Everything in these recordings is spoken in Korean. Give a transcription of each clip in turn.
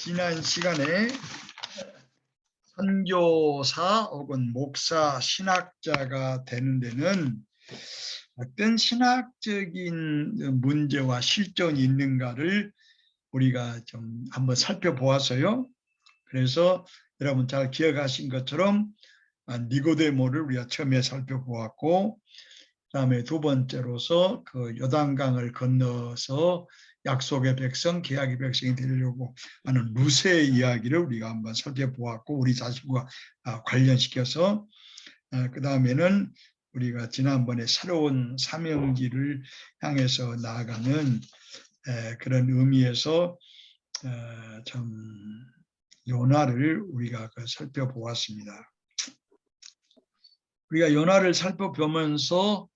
지난 시간에 선교사 혹은 목사, 신학자가 되는 데는 어떤 신학적인 문제와 실정이 있는가를 우리가 좀 한번 살펴보았어요. 그래서 여러분 잘 기억하신 것처럼 니고데모를 우리가 처음에 살펴보았고, 그다음에 두 번째로서 그 요단강을 건너서 약속의 백성, 계약의 백성이 되려고 하는 루세의 이야기를 우리가 한번 살펴보았고, 우리 자신과 관련시켜서 그 다음에는 우리가 지난번에 새로운 사명지를 향해서 나아가는 그런 의미에서 좀 요나를 우리가 살펴보았습니다. 우리가 요나를 살펴보면서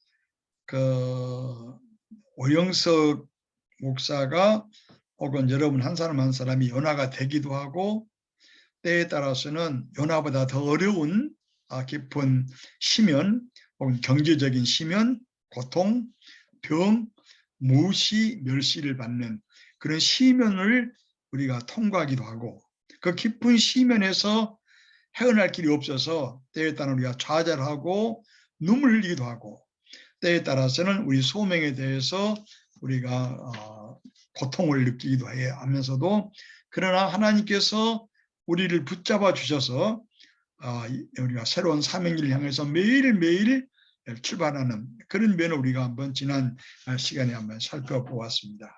그 오영석 목사가 혹은 여러분 한 사람 한 사람이 요나가 되기도 하고, 때에 따라서는 요나보다 더 어려운 깊은 시면 혹은 경제적인 시면, 고통, 병, 무시, 멸시를 받는 그런 시면을 우리가 통과하기도 하고, 그 깊은 시면에서 헤어날 길이 없어서 때에 따라 우리가 좌절하고 눈물 흘리기도 하고, 때에 따라서는 우리 소명에 대해서 우리가 고통을 느끼기도 해 하면서도, 그러나 하나님께서 우리를 붙잡아 주셔서 우리가 새로운 사명을 향해서 매일매일 출발하는 그런 면을 우리가 한번 지난 시간에 한번 살펴보았습니다.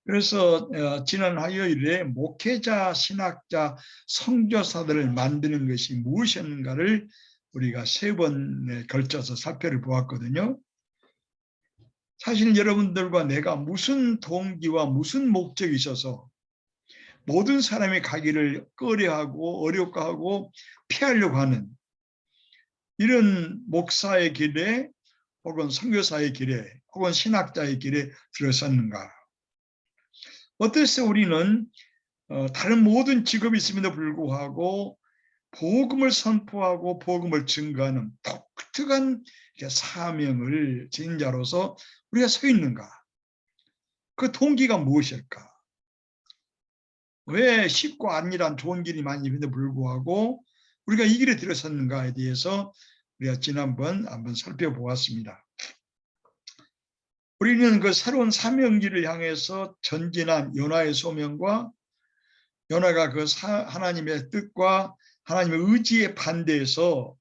그래서 지난 화요일에 목회자, 신학자, 선교사들을 만드는 것이 무엇이었는가를 우리가 3번에 걸쳐서 살펴보았거든요. 사실 여러분들과 내가 무슨 동기와 무슨 목적이 있어서 모든 사람이 가기를 꺼려하고 어렵고하고 피하려고 하는 이런 목사의 길에 혹은 선교사의 길에 혹은 신학자의 길에 들어섰는가? 어때서 우리는 다른 모든 직업이 있음에도 불구하고 복음을 선포하고 복음을 증거하는 독특한 사명을 지닌 자로서 우리가 서 있는가? 그 동기가 무엇일까? 왜 쉽고 안일한 좋은 길이 많이 있는데 불구하고 우리가 이 길에 들어섰는가에 대해서 우리가 지난번 한번 살펴보았습니다. 우리는 그 새로운 사명길을 향해서 전진한 요나의 소명과 요나가 그 하나님의 뜻과 하나님의 의지에 반대해서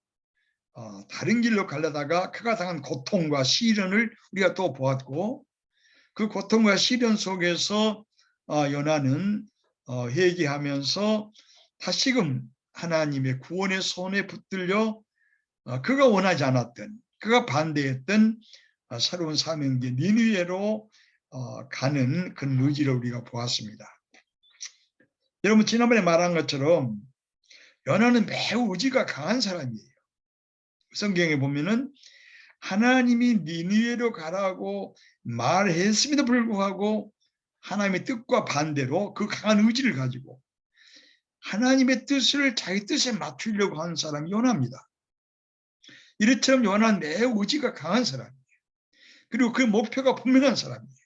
다른 길로 가려다가 그가 당한 고통과 시련을 우리가 또 보았고, 그 고통과 시련 속에서 요나는 회개하면서 다시금 하나님의 구원의 손에 붙들려 그가 원하지 않았던, 그가 반대했던 새로운 사명지 니느웨로 가는 그런 의지를 우리가 보았습니다. 여러분 지난번에 말한 것처럼 요나는 매우 의지가 강한 사람이에요. 성경에 보면은 하나님이 니느웨로 가라고 말했음에도 불구하고 하나님의 뜻과 반대로 그 강한 의지를 가지고 하나님의 뜻을 자기 뜻에 맞추려고 하는 사람이 요나입니다. 이렇처럼 요나는 매우 의지가 강한 사람이에요. 그리고 그 목표가 분명한 사람이에요.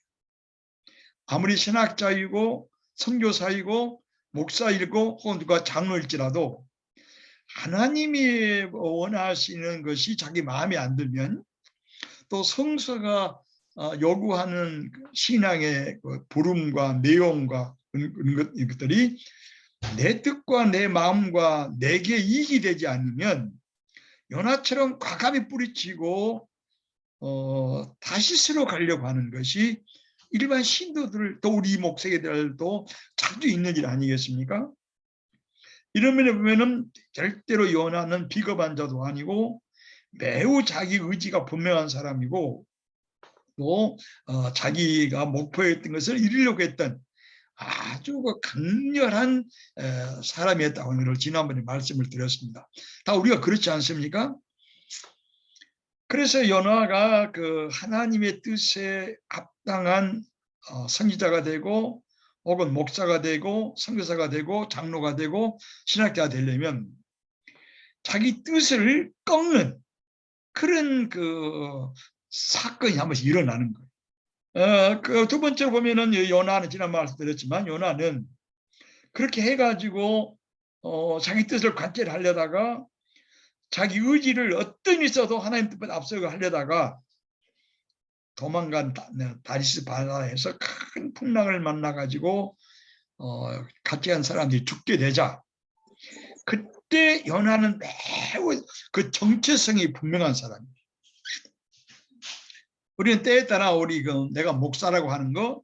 아무리 신학자이고 선교사이고 목사이고 혹은 누가 장로일지라도 하나님이 원하시는 것이 자기 마음에 안 들면, 또 성서가 요구하는 신앙의 부름과 내용과 이런 것들이 내 뜻과 내 마음과 내게 이익이 되지 않으면 요나처럼 과감히 뿌리치고 다시스로 가려고 하는 것이 일반 신도들, 또 우리 목사들도 자주 있는 일 아니겠습니까? 이런 면에 보면은 절대로 요나는 비겁한 자도 아니고 매우 자기 의지가 분명한 사람이고, 또 자기가 목표했던 것을 이루려고 했던 아주 강렬한 사람이었다고 하는 걸 지난번에 말씀을 드렸습니다. 다 우리가 그렇지 않습니까? 그래서 요나가 그 하나님의 뜻에 합당한 선지자가 되고 혹은 목사가 되고 선교사가 되고 장로가 되고 신학자가 되려면 자기 뜻을 꺾는 그런 그 사건이 한 번씩 일어나는 거예요. 그 두 번째로 보면은 요나는 지난 말씀드렸지만 요나는 그렇게 해가지고 자기 뜻을 관철 하려다가 자기 의지를 어떤 일이 있어도 하나님 뜻보다 앞서고 하려다가 도망간 다리스 바다에서 큰 풍랑을 만나가지고 같이 한 사람들이 죽게 되자 그때 요나는 매우 그 정체성이 분명한 사람이에요. 우리는 때에 따라 내가 목사라고 하는 거,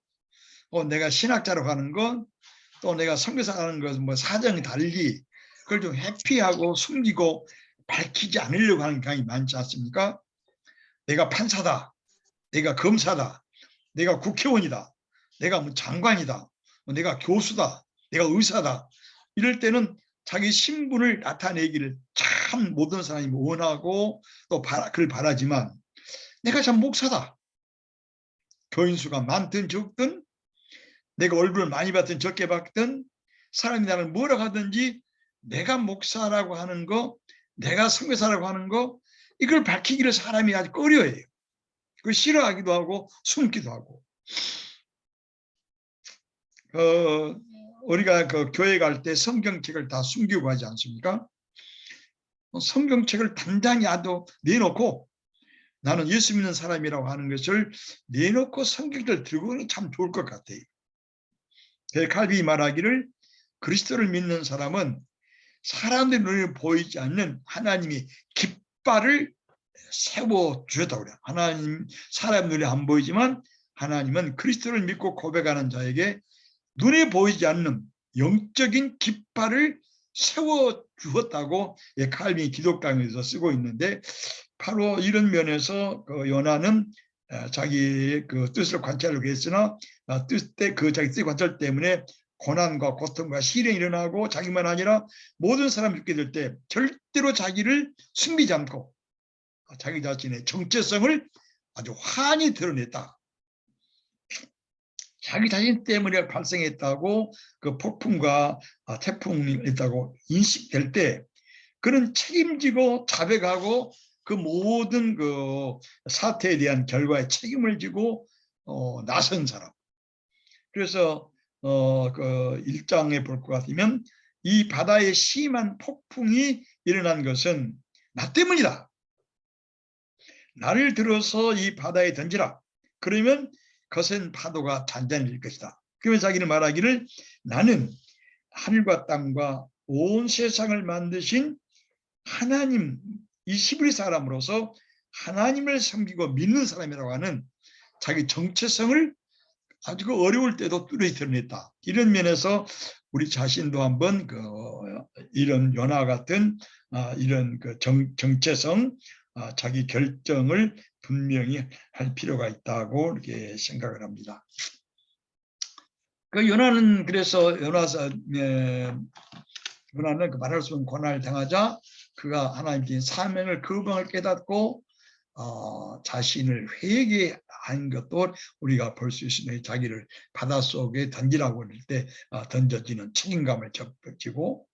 내가 신학자라고 하는 거, 또 내가 선교사라고 하는 거, 뭐 사정이 달리 그걸 좀 회피하고 숨기고 밝히지 않으려고 하는 경향이 많지 않습니까? 내가 판사다, 내가 검사다, 내가 국회의원이다, 내가 뭐 장관이다, 내가 교수다, 내가 의사다. 이럴 때는 자기 신분을 나타내기를 참 모든 사람이 원하고 또 그걸 바라지만 내가 참 목사다. 교인 수가 많든 적든 내가 얼굴을 많이 봤든 적게 봤든 사람이 나를 뭐라고 하든지 내가 목사라고 하는 거, 내가 선교사라고 하는 거 이걸 밝히기를 사람이 아주 꺼려해요. 그 싫어하기도 하고 숨기도 하고. 우리가 그 교회 갈 때 성경책을 다 숨기고 하지 않습니까? 성경책을 단단히 아도 내놓고 나는 예수 믿는 사람이라고 하는 것을 내놓고 성경을 들고 오는 게 참 좋을 것 같아요. 칼빈이 말하기를 그리스도를 믿는 사람은 사람들 눈에 보이지 않는 하나님이 깃발을 세워주셨다고 그래요. 하나님 사람 눈에 안 보이지만 하나님은 그리스도를 믿고 고백하는 자에게 눈에 보이지 않는 영적인 깃발을 세워주었다고 칼빈이 기독당에서 쓰고 있는데 바로 이런 면에서 요나는 자기 그 뜻을 관찰하려고 했으나 자기 뜻 관찰 때문에 고난과 고통과 시련이 일어나고 자기만 아니라 모든 사람이 죽게 될 때 절대로 자기를 숨기지 않고 자기 자신의 정체성을 아주 환히 드러냈다. 자기 자신 때문에 발생했다고 그 폭풍과 태풍이 있다고 인식될 때 그는 책임지고 자백하고 그 모든 그 사태에 대한 결과에 책임을 지고 나선 사람. 그래서 그 1장에 볼 것 같으면 이 바다에 심한 폭풍이 일어난 것은 나 때문이다. 나를 들어서 이 바다에 던지라. 그러면 거센 파도가 잔잔해질 것이다. 그러면 자기는 말하기를 나는 하늘과 땅과 온 세상을 만드신 하나님, 이 히브리 사람으로서 하나님을 섬기고 믿는 사람이라고 하는 자기 정체성을 아주 그 어려울 때도 뚜렷이 드러냈다. 이런 면에서 우리 자신도 한번 이런 요나 같은 이런 그 정체성, 자기 결정을 분명히 할 필요가 있다고 이렇게 생각을 합니다. 그 요나는 그래서 요나는 그 말할 수 없는 고난을 당하자 그가 하나님께 사명을 거부함을 깨닫고 자신을 회개한 것도 우리가 볼 수 있습니다. 자기를 바닷속에 던지라고 할 때 던져지는 책임감을 접지고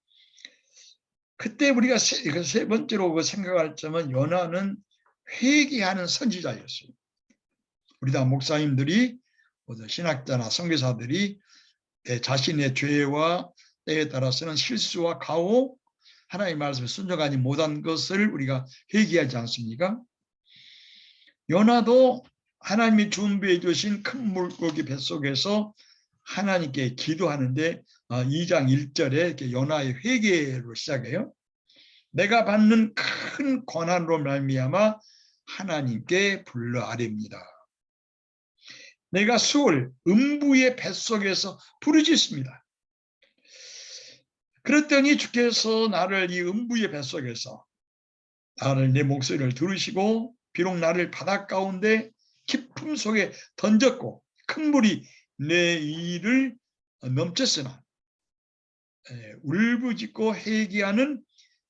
그때 우리가 세 번째로 생각할 점은 요나는 회개하는 선지자였어요. 우리 다 목사님들이 신학자나 선교사들이 자신의 죄와 때에 따라서는 실수와 가오 하나님의 말씀에 순종하지 못한 것을 우리가 회개하지 않습니까? 요나도 하나님이 준비해 주신 큰 물고기 뱃속에서 하나님께 기도하는데 2장 1절에 요나의 회개로 시작해요. 내가 받는 큰 고난으로 말미암아 하나님께 불러 아뢰옵니다. 내가 수월 음부의 뱃속에서 부르짖습니다. 그랬더니 주께서 나를 이 음부의 뱃속에서 나를 내 목소리를 들으시고 비록 나를 바닷 가운데 깊음 속에 던졌고 큰 물이 내 이를 넘쳤으나 울부짖고 회개하는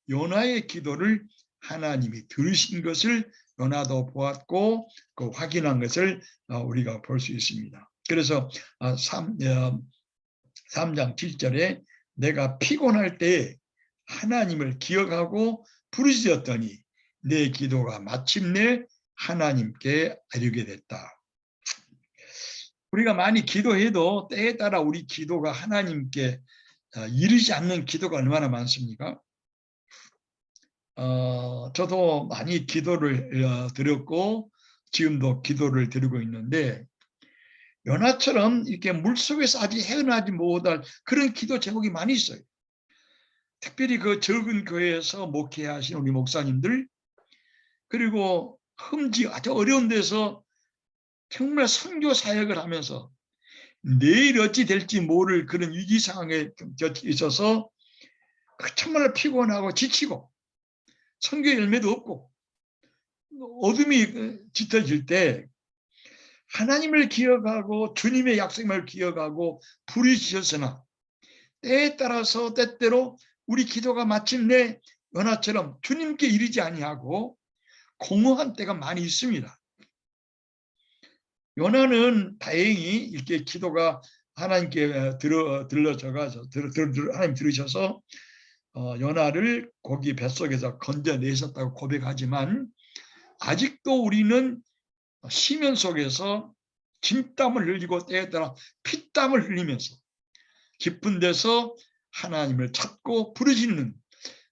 요나의 기도를 하나님이 들으신 것을 요나도 보았고 그 확인한 것을 우리가 볼 수 있습니다. 그래서 3장 7절에 내가 피곤할 때 하나님을 기억하고 부르짖었더니 내 기도가 마침내 하나님께 이르게 됐다. 우리가 많이 기도해도 때에 따라 우리 기도가 하나님께 이르지 않는 기도가 얼마나 많습니까? 저도 많이 기도를 드렸고 지금도 기도를 드리고 있는데 요나처럼 이렇게 물속에서 아직 헤어나지 못할 그런 기도 제목이 많이 있어요. 특별히 그 적은 교회에서 목회하신 우리 목사님들, 그리고 흠지 아주 어려운 데서 정말 선교 사역을 하면서 내일 어찌 될지 모를 그런 위기 상황에 있어서 정말 피곤하고 지치고 선교 열매도 없고 어둠이 짙어질 때 하나님을 기억하고 주님의 약속을 기억하고 불이 지었으나 때에 따라서 때때로 우리 기도가 마침내 요나처럼 주님께 이르지 아니하고 공허한 때가 많이 있습니다. 요나는 다행히 이렇게 기도가 하나님께 들려져가서 하나님 들으셔서 요나를 고기 뱃속에서 건져내셨다고 고백하지만 아직도 우리는 시면 속에서 진땀을 흘리고 때에 따라 피땀을 흘리면서 깊은 데서 하나님을 찾고 부르짖는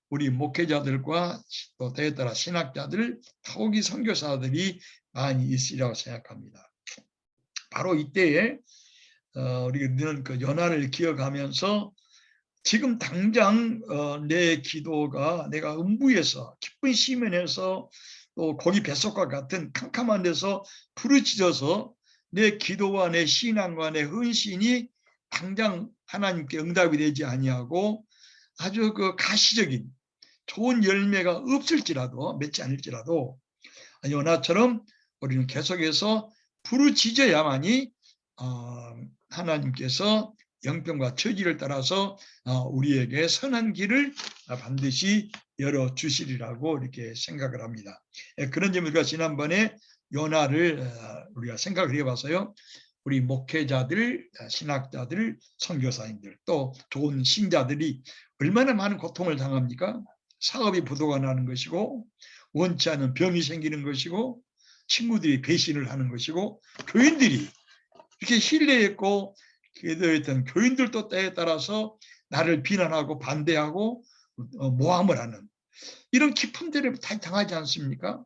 우리 목회자들과 또 때에 따라 신학자들, 타오기 선교사들이 많이 있으리라고 생각합니다. 바로 이때에 우리는 그 연화를 기억하면서 지금 당장 내 기도가 내가 음부에서 깊은 시면에서 또 고기 뱃속과 같은 캄캄한 데서 부르짖어서 내 기도와 내 신앙과 내 헌신이 당장 하나님께 응답이 되지 아니하고 아주 그 가시적인 좋은 열매가 없을지라도 맺지 않을지라도 요나처럼 우리는 계속해서 부르짖어야만이 하나님께서 영병과 처지를 따라서 우리에게 선한 길을 반드시 열어주시리라고 이렇게 생각을 합니다. 그런 점을 우리가 지난번에 요나를 우리가 생각을 해봐서요. 우리 목회자들, 신학자들, 선교사님들, 또 좋은 신자들이 얼마나 많은 고통을 당합니까? 사업이 부도가 나는 것이고 원치 않은 병이 생기는 것이고 친구들이 배신을 하는 것이고 교인들이 이렇게 신뢰했고 기도했던 교인들도 때에 따라서 나를 비난하고 반대하고 모함을 하는 이런 깊은 데를 다 당하지 않습니까?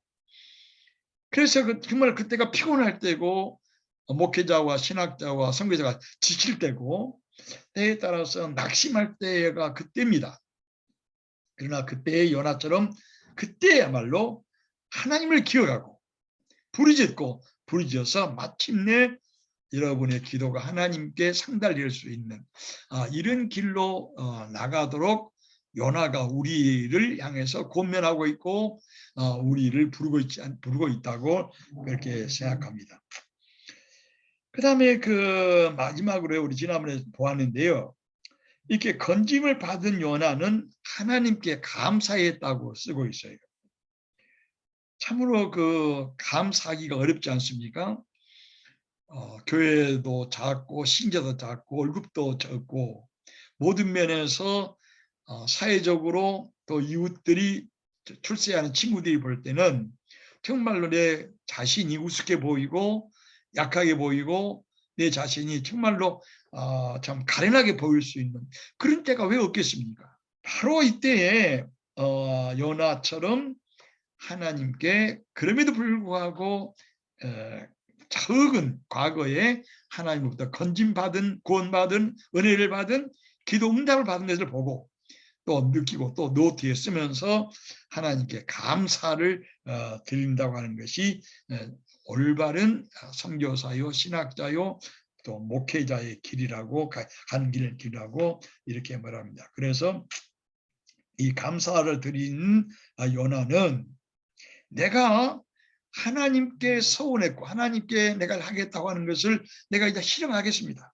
그래서 정말 그때가 피곤할 때고 목회자와 신학자와 선교사가 지칠 때고 때에 따라서 낙심할 때가 그때입니다. 그러나 그때의 요나처럼 그때야말로 하나님을 기억하고 부르짖어서 마침내 여러분의 기도가 하나님께 상달될 수 있는 이런 길로 나가도록 요나가 우리를 향해서 권면하고 있고 우리를 부르고 있다고 그렇게 생각합니다. 그 다음에 그 마지막으로 우리 지난번에 보았는데요. 이렇게 건짐을 받은 요나는 하나님께 감사했다고 쓰고 있어요. 참으로 그 감사하기가 어렵지 않습니까? 교회도 작고 신자도 작고 월급도 적고 모든 면에서 사회적으로 또 이웃들이 출세하는 친구들이 볼 때는 정말로 내 자신이 우습게 보이고 약하게 보이고 내 자신이 정말로 참 가련하게 보일 수 있는 그런 때가 왜 없겠습니까? 바로 이때에 요나처럼 하나님께 그럼에도 불구하고 적은 과거에 하나님으로부터 건짐받은 구원받은 은혜를 받은 기도 응답을 받은 것을 보고 또 느끼고 또 노트에 쓰면서 하나님께 감사를 드린다고 하는 것이 올바른 선교사요 신학자요 또 목회자의 길이라고 가는 길이라고 이렇게 말합니다. 그래서 이 감사를 드리는 요나는 내가 하나님께 서운했고 하나님께 내가 하겠다고 하는 것을 내가 이제 실행하겠습니다.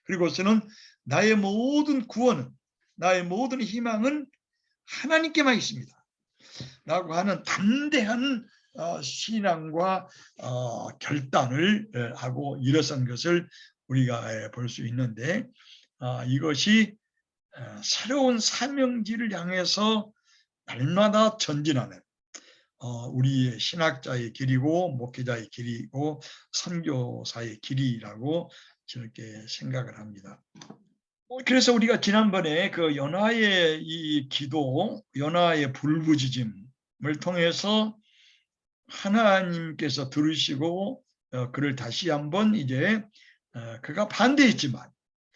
그리고서는 나의 모든 구원은 나의 모든 희망은 하나님께만 있습니다. 라고 하는 담대한 신앙과 결단을 하고 일어선 것을 우리가 볼 수 있는데 이것이 새로운 사명지를 향해서 날마다 전진하는 우리의 신학자의 길이고 목회자의 길이고 선교사의 길이라고 저렇게 생각을 합니다. 그래서 우리가 지난번에 그 연화의 이 기도, 연화의 불부짖음을 통해서 하나님께서 들으시고 그를 다시 한번 이제 그가 반대했지만,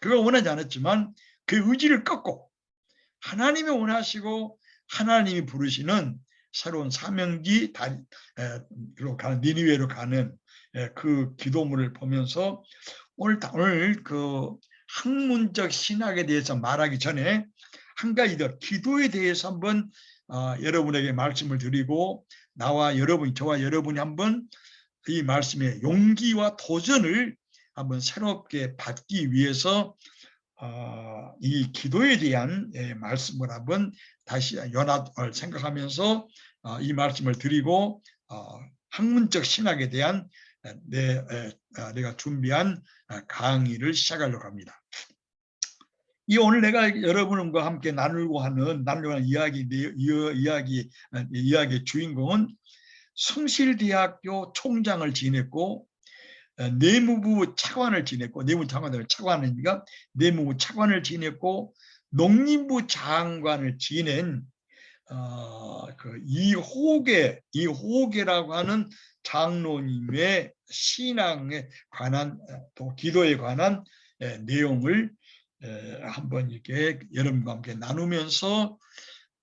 그가 원하지 않았지만 그 의지를 꺾고 하나님이 원하시고 하나님이 부르시는 새로운 사명지로 가는, 니느웨로 가는 그 기도문을 보면서 오늘 그 학문적 신학에 대해서 말하기 전에 한 가지 더 기도에 대해서 한번 여러분에게 말씀을 드리고, 저와 여러분이 한번 이 말씀의 용기와 도전을 한번 새롭게 받기 위해서 이 기도에 대한 말씀을 한번 다시 연합을 생각하면서 이 말씀을 드리고 학문적 신학에 대한 내가 준비한 강의를 시작하려고 합니다. 오늘 내가 여러분과 함께 나누려고 하는 이야기의 주인공은 성실대학교 총장을 지냈고 내무부 차관을 지냈고, 내무부 차관을 지냈고 농림부 장관을 지낸 그 이호계라고 하는 장로님의 신앙에 관한, 또 기도에 관한 내용을 한번 이렇게 여러분과 함께 나누면서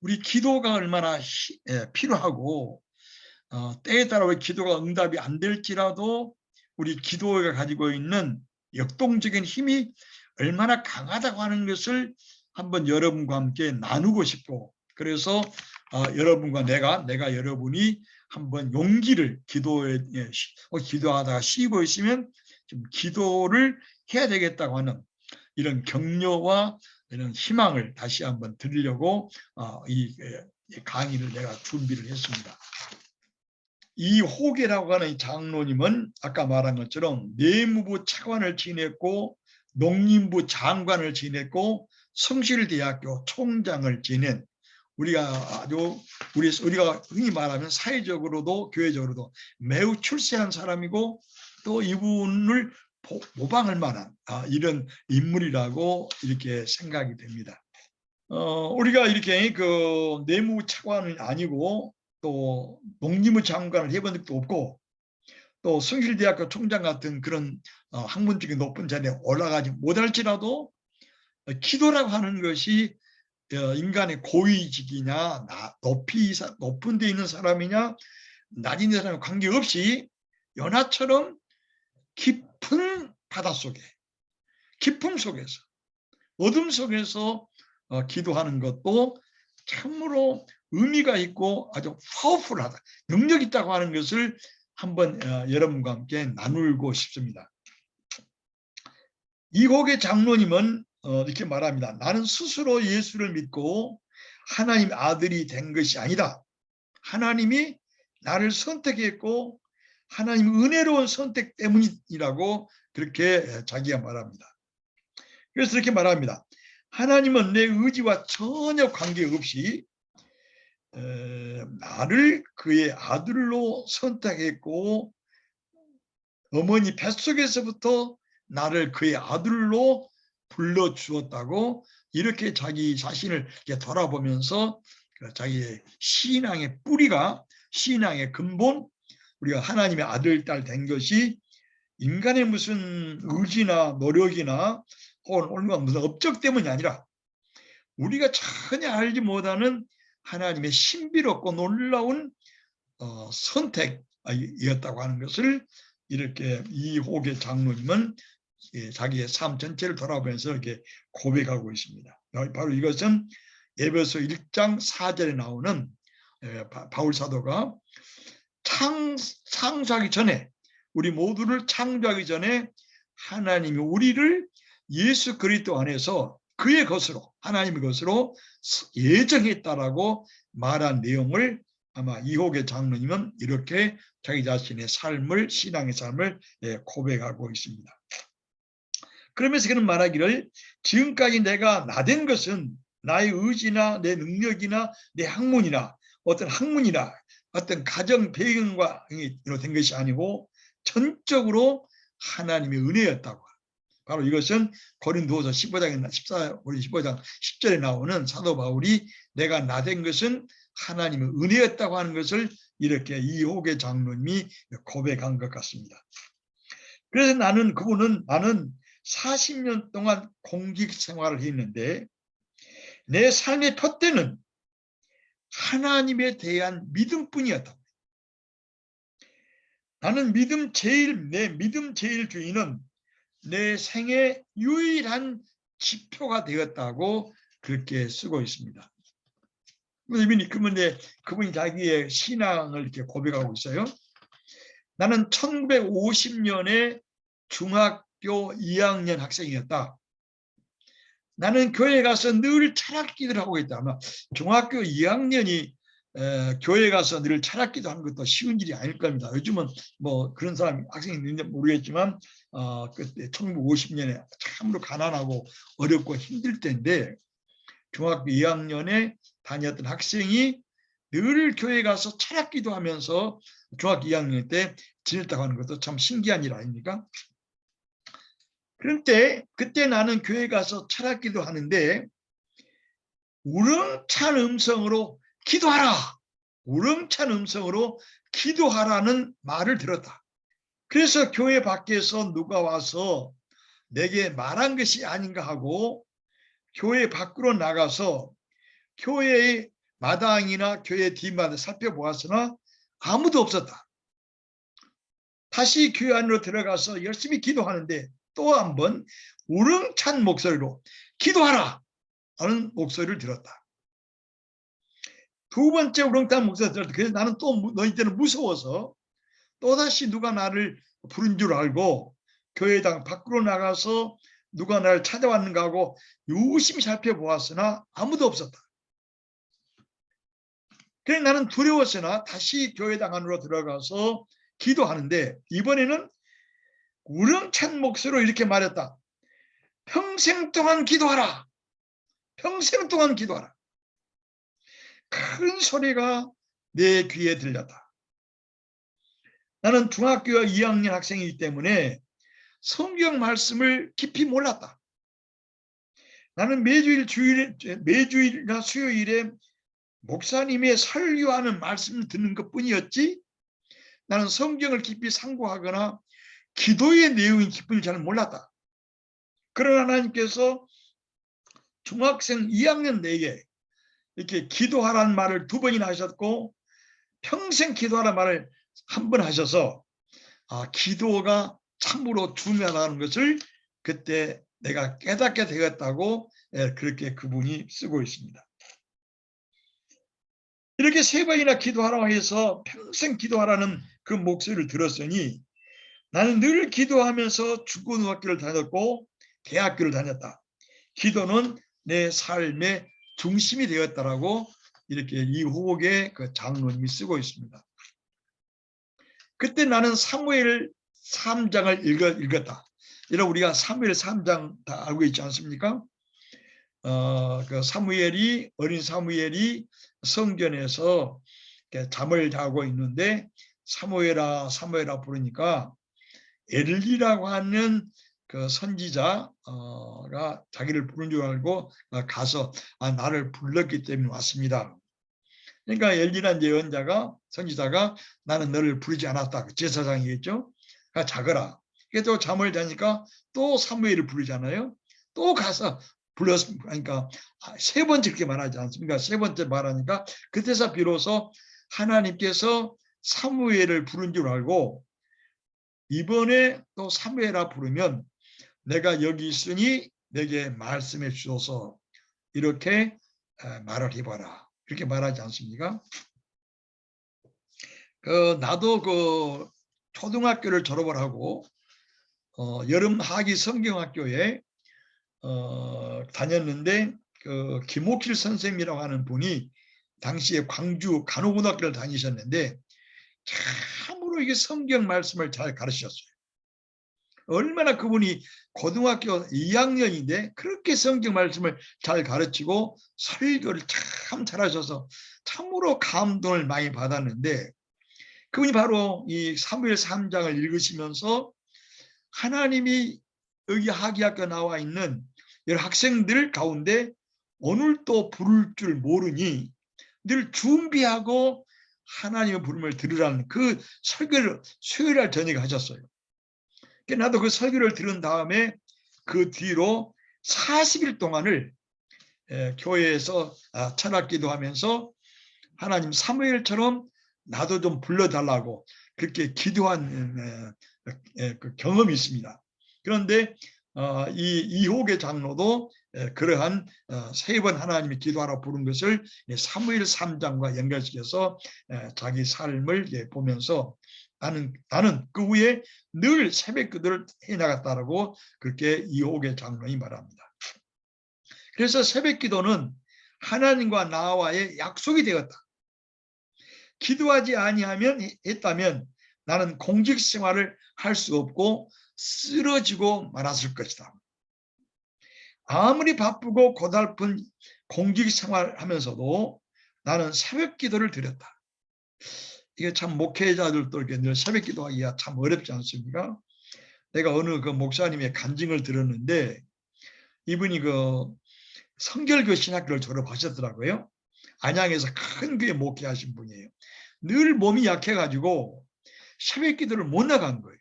우리 기도가 얼마나 필요하고 때에 따라 기도가 응답이 안 될지라도 우리 기도가 가지고 있는 역동적인 힘이 얼마나 강하다고 하는 것을 한번 여러분과 함께 나누고 싶고, 그래서 여러분과 내가 여러분이 한번 용기를, 기도하다가 쉬고 있으면 좀 기도를 해야 되겠다고 하는 이런 격려와 이런 희망을 다시 한번 드리려고 이 강의를 내가 준비를 했습니다. 이호계라고 하는 장로님은 아까 말한 것처럼 내무부 차관을 지냈고 농림부 장관을 지냈고 성실대학교 총장을 지낸, 우리가 흔히 말하면 사회적으로도 교회적으로도 매우 출세한 사람이고 또 이분을 모방할 만한 이런 인물이라고 이렇게 생각이 됩니다. 우리가 이렇게 그 내무부 차관은 아니고 또 농림부 장관을 해본 적도 없고 또 성실대학교 총장 같은 그런 학문적인 높은 자리에 올라가지 못할지라도 기도라고 하는 것이 인간의 고위직이냐, 높은 데 있는 사람이냐, 낮은 데 사람과 관계없이 연하처럼 깊은 바다 속에, 깊음 속에서, 어둠 속에서 기도하는 것도 참으로 의미가 있고 아주 파워풀하다, 능력 있다고 하는 것을 한번 여러분과 함께 나누고 싶습니다. 이호계 장로님은 이렇게 말합니다. 나는 스스로 예수를 믿고 하나님 아들이 된 것이 아니다. 하나님이 나를 선택했고 하나님 은혜로운 선택 때문이라고 그렇게 자기가 말합니다. 그래서 이렇게 말합니다. 하나님은 내 의지와 전혀 관계없이 나를 그의 아들로 선택했고 어머니 뱃속에서부터 나를 그의 아들로 불러주었다고, 이렇게 자기 자신을 돌아보면서 자기의 신앙의 뿌리가, 신앙의 근본, 우리가 하나님의 아들, 딸 된 것이 인간의 무슨 의지나 노력이나 혹은 무슨 업적 때문이 아니라 우리가 전혀 알지 못하는 하나님의 신비롭고 놀라운 선택이었다고 하는 것을 이렇게 이호계 장로님은 자기의 삶 전체를 돌아보면서 이렇게 고백하고 있습니다. 바로 이것은 에베소 1장 4절에 나오는 바울 사도가 창조하기 전에, 우리 모두를 창조하기 전에 하나님이 우리를 예수 그리스도 안에서 그의 것으로, 하나님의 것으로 예정했다라고 말한 내용을 아마 이호계 장로님은 이렇게 자기 자신의 삶을, 신앙의 삶을 고백하고 있습니다. 그러면서 그는 말하기를, 지금까지 내가 나된 것은 나의 의지나 내 능력이나 내 학문이나 어떤 학문이나 어떤 가정 배경과 된 것이 아니고 전적으로 하나님의 은혜였다고. 바로 이것은 고린도후서 15장이나 15장 10절에 나오는 사도 바울이 내가 나된 것은 하나님의 은혜였다고 하는 것을 이렇게 이호계 장로님이 고백한 것 같습니다. 그래서 나는 40년 동안 공직 생활을 했는데 내 삶의 푯대는 하나님에 대한 믿음뿐이었다. 나는 내 믿음 제일 주의는 내 생의 유일한 지표가 되었다고 그렇게 쓰고 있습니다. 그분이 자기의 신앙을 이렇게 고백하고 있어요. 나는 1950년에 중학교 2학년 학생이었다. 나는 교회 가서 늘 철학기도를 하고 있다. 아마 중학교 2학년이 교회 가서 늘 철학기도 하는 것도 쉬운 일이 아닐 겁니다. 요즘은 뭐 그런 사람 학생이 있는지 모르겠지만 그때 1950년에 참으로 가난하고 어렵고 힘들 때인데 중학교 2학년에 다녔던 학생이 늘 교회 가서 철학기도 하면서 중학교 2학년 때 지냈다고 하는 것도 참 신기한 일 아닙니까? 그런데 그때 나는 교회 가서 철학기도 하는데 우렁찬 음성으로 기도하라! 우렁찬 음성으로 기도하라는 말을 들었다. 그래서 교회 밖에서 누가 와서 내게 말한 것이 아닌가 하고 교회 밖으로 나가서 교회의 마당이나 교회 뒷마당을 살펴보았으나 아무도 없었다. 다시 교회 안으로 들어가서 열심히 기도하는데 또 한 번 우렁찬 목소리로 기도하라! 하는 목소리를 들었다. 두 번째 우렁찬 목소리를 들었다. 그래서 나는 또 너희들은 무서워서 또다시 누가 나를 부른 줄 알고 교회당 밖으로 나가서 누가 나를 찾아왔는가 하고 유심히 살펴보았으나 아무도 없었다. 그래서 나는 두려웠으나 다시 교회당 안으로 들어가서 기도하는데 이번에는 우렁찬 목소리로 이렇게 말했다. 평생 동안 기도하라. 평생 동안 기도하라. 큰 소리가 내 귀에 들렸다. 나는 중학교 2학년 학생이기 때문에 성경 말씀을 깊이 몰랐다. 나는 매주일이나 수요일에 목사님의 설교하는 말씀을 듣는 것뿐이었지 나는 성경을 깊이 상고하거나 기도의 내용이 깊은지 잘 몰랐다. 그러나 하나님께서 중학생 2학년 내게 이렇게 기도하라는 말을 2번이나 하셨고 평생 기도하라는 말을 1번 하셔서 기도가 참으로 중요하다는 것을 그때 내가 깨닫게 되었다고 그렇게 그분이 쓰고 있습니다. 이렇게 3번이나 기도하라고 해서 평생 기도하라는 그 목소리를 들었으니 나는 늘 기도하면서 중고등학교를 다녔고 대학교를 다녔다. 기도는 내 삶의 중심이 되었다라고 이렇게 이호옥의 그 장로님이 쓰고 있습니다. 그때 나는 사무엘 3장을 읽었다. 여러분 우리가 사무엘 3장 다 알고 있지 않습니까? 그 어린 사무엘이 성전에서 잠을 자고 있는데 사무엘아 사무엘아 부르니까 엘리라고 하는 그 선지자가 자기를 부른 줄 알고 가서 나를 불렀기 때문에 왔습니다. 그러니까 엘리란 선지자가 나는 너를 부르지 않았다. 제사장이겠죠. 자거라. 또 잠을 자니까 또 사무엘을 부르잖아요. 또 가서 불렀습니다. 그러니까 3번째 그렇게 말하지 않습니까? 3번째 말하니까 그때서 비로소 하나님께서 사무엘을 부른 줄 알고 이번에 또 사무엘아 부르면 내가 여기 있으니 내게 말씀해 주소서 이렇게 말을 해봐라. 그렇게 말하지 않습니까? 나도 초등학교를 졸업을 하고 여름 하기 성경학교에 다녔는데 김옥길 선생님이라고 하는 분이 당시에 광주 간호고등학교를 다니셨는데 참으로 이게 성경 말씀을 잘 가르치셨어요. 얼마나 그분이 고등학교 2학년인데 그렇게 성경 말씀을 잘 가르치고 설교를 참 잘하셔서 참으로 감동을 많이 받았는데 그분이 바로 이 사무엘 3장을 읽으시면서 하나님이 여기 학예학교 나와 있는 여러 학생들 가운데 오늘도 부를 줄 모르니 늘 준비하고 하나님의 부름을 들으라는 그 설교를 수요일날 저녁에 하셨어요. 나도 그 설교를 들은 다음에 그 뒤로 40일 동안을 교회에서 찬양기도 하면서 하나님 사무엘처럼 나도 좀 불러달라고 그렇게 기도한 그 경험이 있습니다. 그런데 이 이호계 장로도 그러한 3번 하나님이 기도하라 부른 것을 사무엘 3장과 연결시켜서 자기 삶을 보면서 나는 그 후에 늘 새벽 기도를 해나갔다라고 그렇게 이호계 장로이 말합니다. 그래서 새벽 기도는 하나님과 나와의 약속이 되었다. 기도하지 아니하면 했다면 나는 공직 생활을 할 수 없고 쓰러지고 말았을 것이다. 아무리 바쁘고 고달픈 공직 생활하면서도 나는 새벽 기도를 드렸다. 이게 참 목회자들도 이렇게 늘 새벽 기도하기가 참 어렵지 않습니까? 내가 어느 그 목사님의 간증을 들었는데 이분이 그 성결교 신학교를 졸업하셨더라고요. 안양에서 큰 교회 목회하신 분이에요. 늘 몸이 약해가지고 새벽 기도를 못 나간 거예요.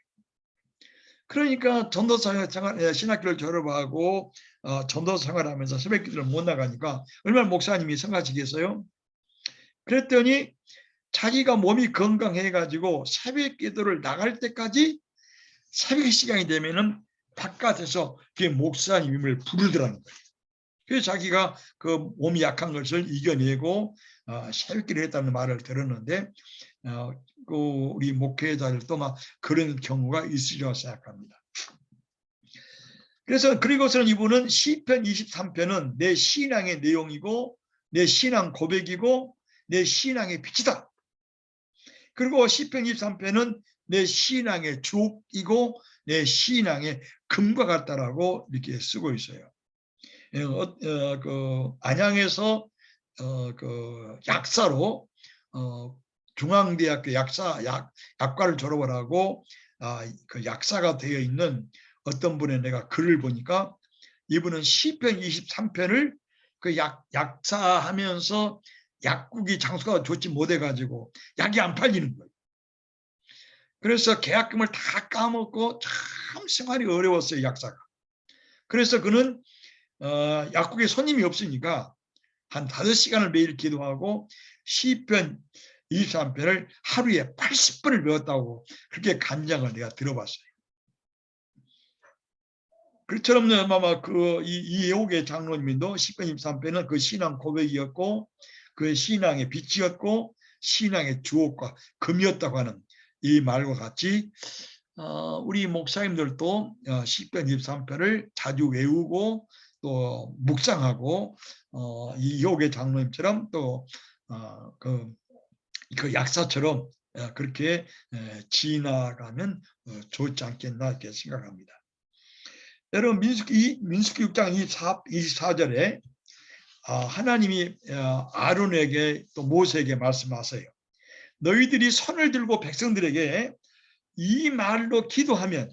그러니까 전도사 신학교를 졸업하고 전도 생활하면서 새벽 기도를 못 나가니까 얼마나 목사님이 성가시겠어요? 그랬더니 자기가 몸이 건강해가지고 새벽 기도를 나갈 때까지 새벽 시간이 되면은 바깥에서 그 목사님을 부르더라는 거예요. 그래서 자기가 그 몸이 약한 것을 이겨내고 새벽 기도를 했다는 말을 들었는데 그 우리 목회자들도 막 그런 경우가 있으리라고 생각합니다. 그래서 그리고서는 이분은 시편 23편은 내 신앙의 내용이고 내 신앙 고백이고 내 신앙의 빛이다. 그리고 시편 23편은 내 신앙의 주옥이고 내 신앙의 금과 같다라고 이렇게 쓰고 있어요. 그 안양에서 그 약사로 중앙대학교 약과를 졸업을 하고 그 약사가 되어 있는 어떤 분의 내가 글을 보니까 이분은 시편 23편을 그 약사하면서 약국이 장수가 좋지 못해가지고 약이 안 팔리는 거예요. 그래서 계약금을 다 까먹고 참 생활이 어려웠어요, 약사가. 그래서 그는 약국에 손님이 없으니까 한 5시간을 매일 기도하고 시편 23편을 하루에 80번을 외웠다고 그렇게 간장을 내가 들어봤어요. 그처럼 아마 그 이해옥의 장로님도 시편 23편은 그 신앙 고백이었고 그 신앙의 빛이었고 신앙의 주옥과 금이었다고 하는 이 말과 같이 우리 목사님들도 시편 23편을 자주 외우고 또 묵상하고 이해옥의 장로님처럼 또 그 약사처럼 그렇게 지나가면 좋지 않겠나 이렇게 생각합니다. 여러분 민수기 6장 24절에 하나님이 아론에게 또 모세에게 말씀하세요. 너희들이 손을 들고 백성들에게 이 말로 기도하면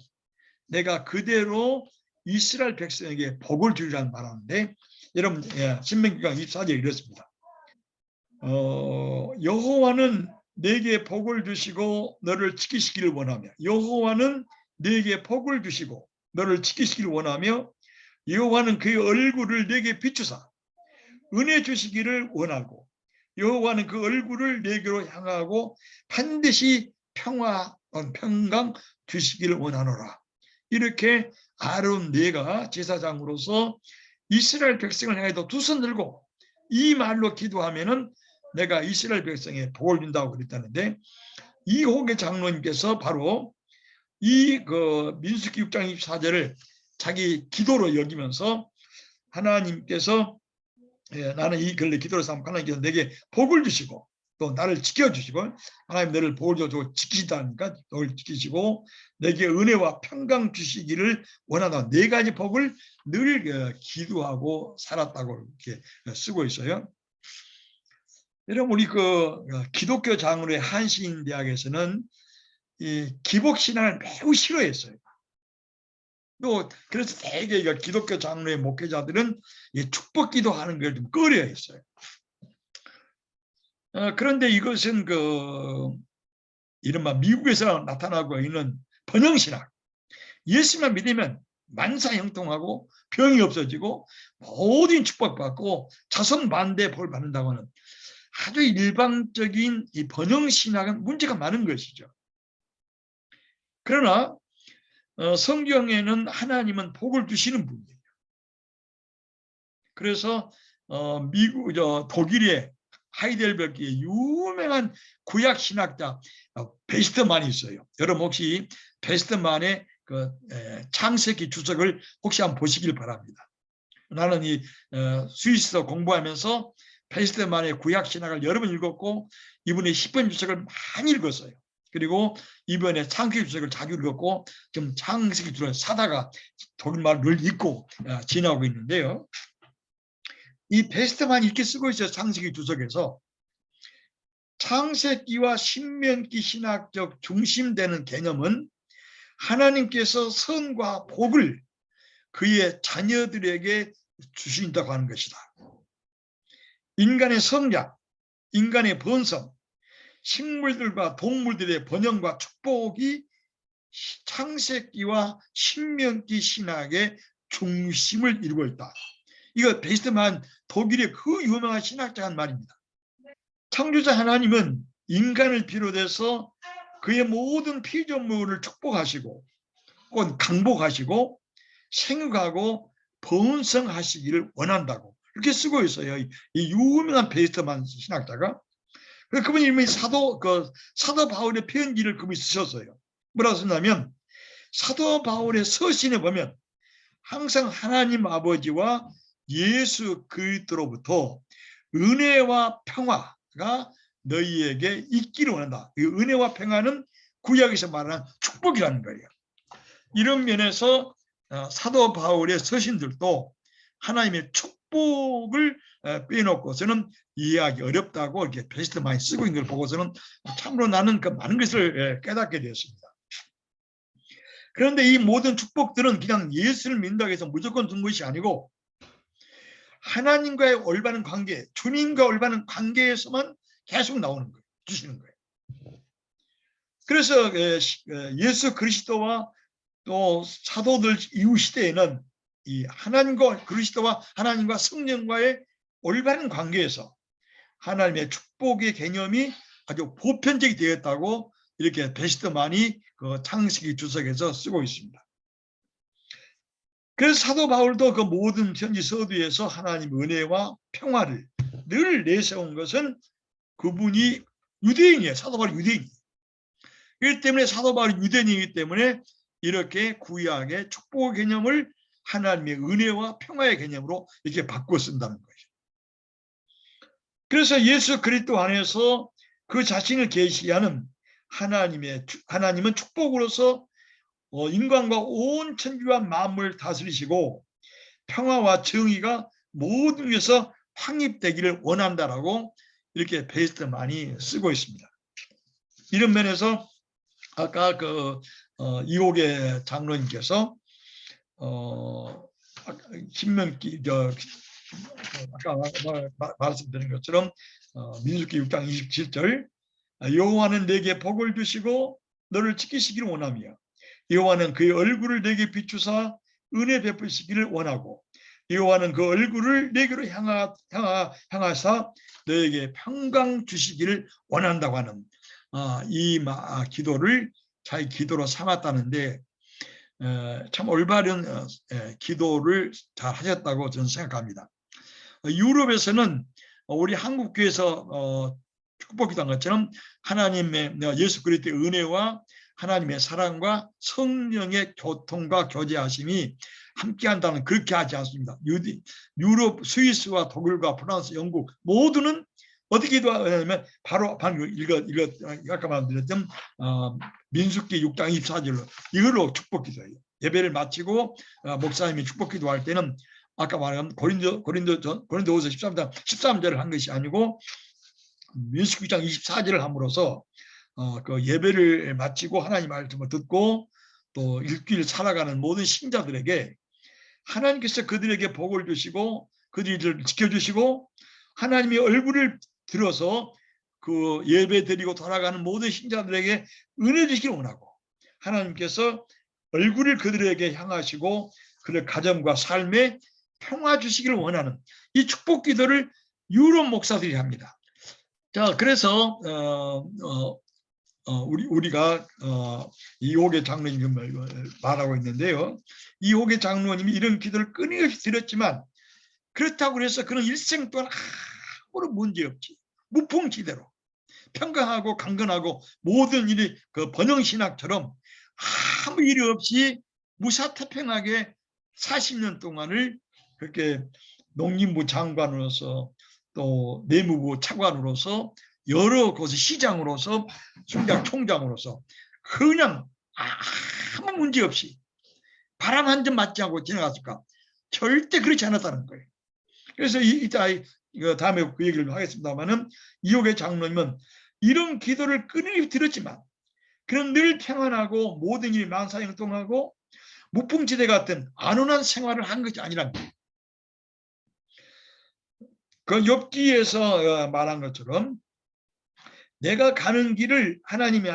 내가 그대로 이스라엘 백성에게 복을 주리라는 말하는데 여러분 신명기강 24절에 이렇습니다. 여호와는 내게 복을 주시고 너를 지키시기를 원하며 여호와는 내게 복을 주시고 너를 지키시기를 원하며 여호와는 그의 얼굴을 내게 비추사 은혜 주시기를 원하고 여호와는 그 얼굴을 내게로 향하고 반드시 평강 주시기를 원하노라. 이렇게 아론 네가 제사장으로서 이스라엘 백성을 향해서 두 손 들고 이 말로 기도하면은 내가 이스라엘 백성에 복을 준다고 그랬다는데 이호계 장로님께서 바로 이 그 민수기 6장 24절을 자기 기도로 여기면서 하나님께서 나는 이 글을 기도로 삼고 하나님께서 내게 복을 주시고 또 나를 지켜주시고 하나님 너를 복을 주시고 지키시다니까 너를 지키시고 내게 은혜와 평강 주시기를 원하다. 4가지 복을 늘 기도하고 살았다고 이렇게 쓰고 있어요. 여러분 우리 그 기독교 장로의 한신대학에서는 이 기복신앙을 매우 싫어했어요. 또 그래서 대개 기독교 장로의 목회자들은 이 축복 기도하는 걸 좀 꺼려했어요. 그런데 이것은 이른바 미국에서 나타나고 있는 번영신학, 예수만 믿으면 만사형통하고 병이 없어지고 모든 축복받고 자손 반대 볼 받는다고 하는 아주 일반적인 이 번영신학은 문제가 많은 것이죠. 그러나 성경에는 하나님은 복을 주시는 분이에요. 그래서 독일의 하이델베르크의 유명한 구약 신학자 베스트만이 있어요. 여러분 혹시 베스트만의 창세기 주석을 혹시 한번 보시길 바랍니다. 나는 이 스위스에서 공부하면서 베스트만의 구약 신학을 여러 번 읽었고 이분의 10번 주석을 많이 읽었어요. 그리고 이번에 창세기 주석을 자주 읽었고 지금 창세기 주석을 사다가 독일말을 늘 읽고 지나고 있는데요. 이 베스트만이 이렇게 쓰고 있어요. 창세기 주석에서 창세기와 신명기 신학적 중심되는 개념은 하나님께서 선과 복을 그의 자녀들에게 주신다고 하는 것이다. 인간의 성장, 인간의 번성, 식물들과 동물들의 번영과 축복이 창세기와 신명기 신학의 중심을 이루고 있다. 이거 베스트만 독일의 그 유명한 신학자가 한 말입니다. 창조자 하나님은 인간을 비롯해서 그의 모든 피조물을 축복하시고 곧 강복하시고 생육하고 번성하시기를 원한다고 이렇게 쓰고 있어요. 이 유명한 베스트만 신학자가. 그분이 이름이 사도 바울의 편지를 그분이 쓰셨어요. 뭐라고 썼냐면 사도 바울의 서신에 보면 항상 하나님 아버지와 예수 그리스도로부터 은혜와 평화가 너희에게 있기를 원한다. 이 은혜와 평화는 구약에서 말하는 축복이라는 거예요. 이런 면에서 사도 바울의 서신들도 하나님의 축복을 빼놓고서는 이해하기 어렵다고 이렇게 베스트 많이 쓰고 있는 걸 보고서는 참으로 나는 그 많은 것을 깨닫게 되었습니다. 그런데 이 모든 축복들은 그냥 예수를 믿는다고 해서 무조건 준 것이 아니고 하나님과의 올바른 관계, 주님과 올바른 관계에서만 계속 나오는 거예요. 주시는 거예요. 그래서 예수 그리스도와 또 사도들 이후 시대에는 이 하나님과 그리스도와 하나님과 성령과의 올바른 관계에서 하나님의 축복의 개념이 아주 보편적이 되었다고 이렇게 베스트만이 창세기 주석에서 쓰고 있습니다. 그래서 사도 바울도 그 모든 편지 서두에서 하나님 은혜와 평화를 늘 내세운 것은 그분이 유대인이에요. 사도 바울이 유대인이에요. 그렇기 때문에 사도 바울이 유대인이기 때문에 이렇게 구약의 축복 개념을 하나님의 은혜와 평화의 개념으로 이렇게 바꿔 쓴다는 거죠. 그래서 예수 그리스도 안에서 그 자신을 계시하는 하나님은 축복으로서 인간과 온 천지와 만물을 다스리시고 평화와 정의가 모든 데서 확립되기를 원한다라고 이렇게 베스트만이 쓰고 있습니다. 이런 면에서 아까 이옥의 장로님께서 신명기 아까 말씀드린 것처럼 민수기 6장 27절 여호와는 내게 복을 주시고 너를 지키시기를 원하며 여호와는 그의 얼굴을 내게 비추사 은혜 베푸시기를 원하고 여호와는 그 얼굴을 내게로 향하사 너에게 평강 주시기를 원한다고 하는 이 기도를 자기 기도로 삼았다는데 참 올바른 기도를 잘 하셨다고 저는 생각합니다. 유럽에서는 우리 한국교회에서 축복기도한 것처럼 하나님의 예수 그리스도의 은혜와 하나님의 사랑과 성령의 교통과 교제하심이 함께한다는 그렇게 하지 않습니다. 유럽, 스위스와 독일과 프랑스, 영국 모두는 어떻게 기도하냐면 바로 방금 아까 말씀드렸던 민수기 6장 24절로 이걸로 축복기도예요. 예배를 마치고 목사님이 축복기도할 때는 아까 말한 고린도후서 13절을 한 것이 아니고 민수기 6장 24절을 함으로써 그 예배를 마치고 하나님 말씀을 듣고 또 일주일 살아가는 모든 신자들에게 하나님께서 그들에게 복을 주시고 그들을 지켜주시고 하나님의 얼굴을 들어서 그 예배 드리고 돌아가는 모든 신자들에게 은혜 주시길 원하고 하나님께서 얼굴을 그들에게 향하시고 그들 가정과 삶에 평화 주시기를 원하는 이 축복 기도를 유럽 목사들이 합니다. 자, 그래서 우리가 이옥의 장로님을 말하고 있는데요. 이옥의 장로님이 이런 기도를 끊임없이 드렸지만 그렇다고 해서 그는 일생 동안 아무런 문제 없지 무풍지대로 평강하고 강건하고 모든 일이 그 번영신학처럼 아무 일이 없이 무사태평하게 40년 동안을 그렇게 농림부 장관으로서 또 내무부 차관으로서 여러 곳의 시장으로서 총장으로서 그냥 아무 문제 없이 바람 한 점 맞지 않고 지나갔을까? 절대 그렇지 않았다는 거예요. 그래서 이따 다음에 그 얘기를 하겠습니다만은 이옥의 장로님은 이런 기도를 끊임없이 드렸지만 그는 늘 평안하고 모든 일이 만사형통하고 무풍지대 같은 안온한 생활을 한 것이 아니란 거예요. 그 욥기에서 말한 것처럼 내가 가는 길을 하나님이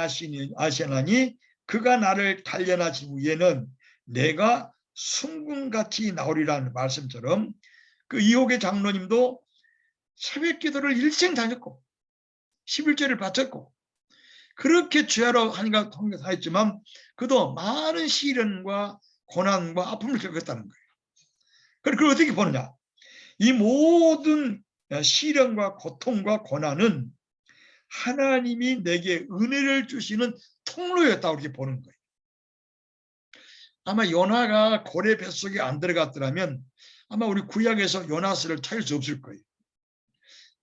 아시나니 그가 나를 단련하신 후에는 내가 순금같이 나오리라는 말씀처럼 그 이옥의 장로님도 새벽 기도를 일생 다녔고 11절을 바쳤고 그렇게 주야로 하니까 통역하였지만 그도 많은 시련과 고난과 아픔을 겪었다는 거예요. 그걸 어떻게 보느냐? 이 모든 시련과 고통과 고난은 하나님이 내게 은혜를 주시는 통로였다고 이렇게 보는 거예요. 아마 요나가 고래 뱃속에 안 들어갔더라면 아마 우리 구약에서 요나서를 찾을 수 없을 거예요.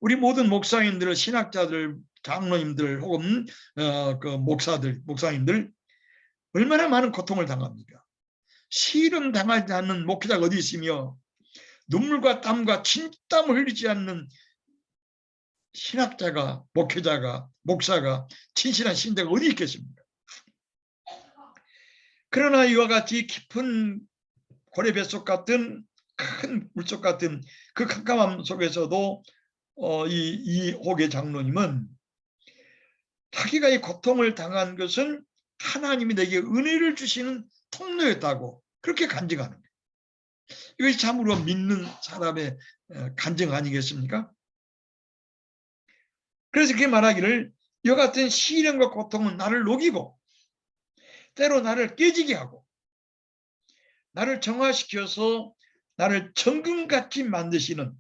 우리 모든 목사님들, 신학자들, 장로님들 혹은 그 목사님들 얼마나 많은 고통을 당합니까? 시름 당하지 않는 목회자가 어디 있으며 눈물과 땀과 진땀을 흘리지 않는 신학자가, 목회자가, 목사가, 진실한 신자가 어디 있겠습니까? 그러나 이와 같이 깊은 고래 뱃속 같은 큰 물속 같은 그 캄캄함 속에서도 이 옥의 장로님은 자기가 이 고통을 당한 것은 하나님이 내게 은혜를 주시는 통로였다고 그렇게 간증하는 거예요. 이것이 참으로 믿는 사람의 간증 아니겠습니까? 그래서 그렇게 말하기를 이와 같은 시련과 고통은 나를 녹이고 때로 나를 깨지게 하고 나를 정화시켜서 나를 정금같이 만드시는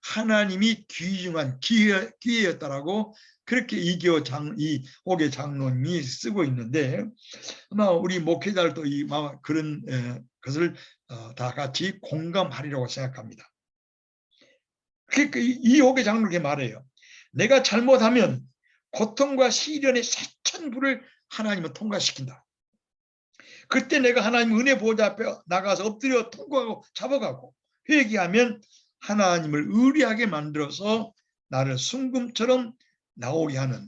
하나님이 귀중한 기회였다라고 그렇게 이 옥의 장로님이 쓰고 있는데 아마 우리 목회자들도 그런 것을 다 같이 공감하리라고 생각합니다. 이 옥의 장로님이 말해요. 내가 잘못하면 고통과 시련의 세천부를 하나님은 통과시킨다. 그때 내가 하나님 은혜 보좌 앞에 나가서 엎드려 통과하고 잡아가고 회개하면 하나님을 의리하게 만들어서 나를 순금처럼 나오게 하는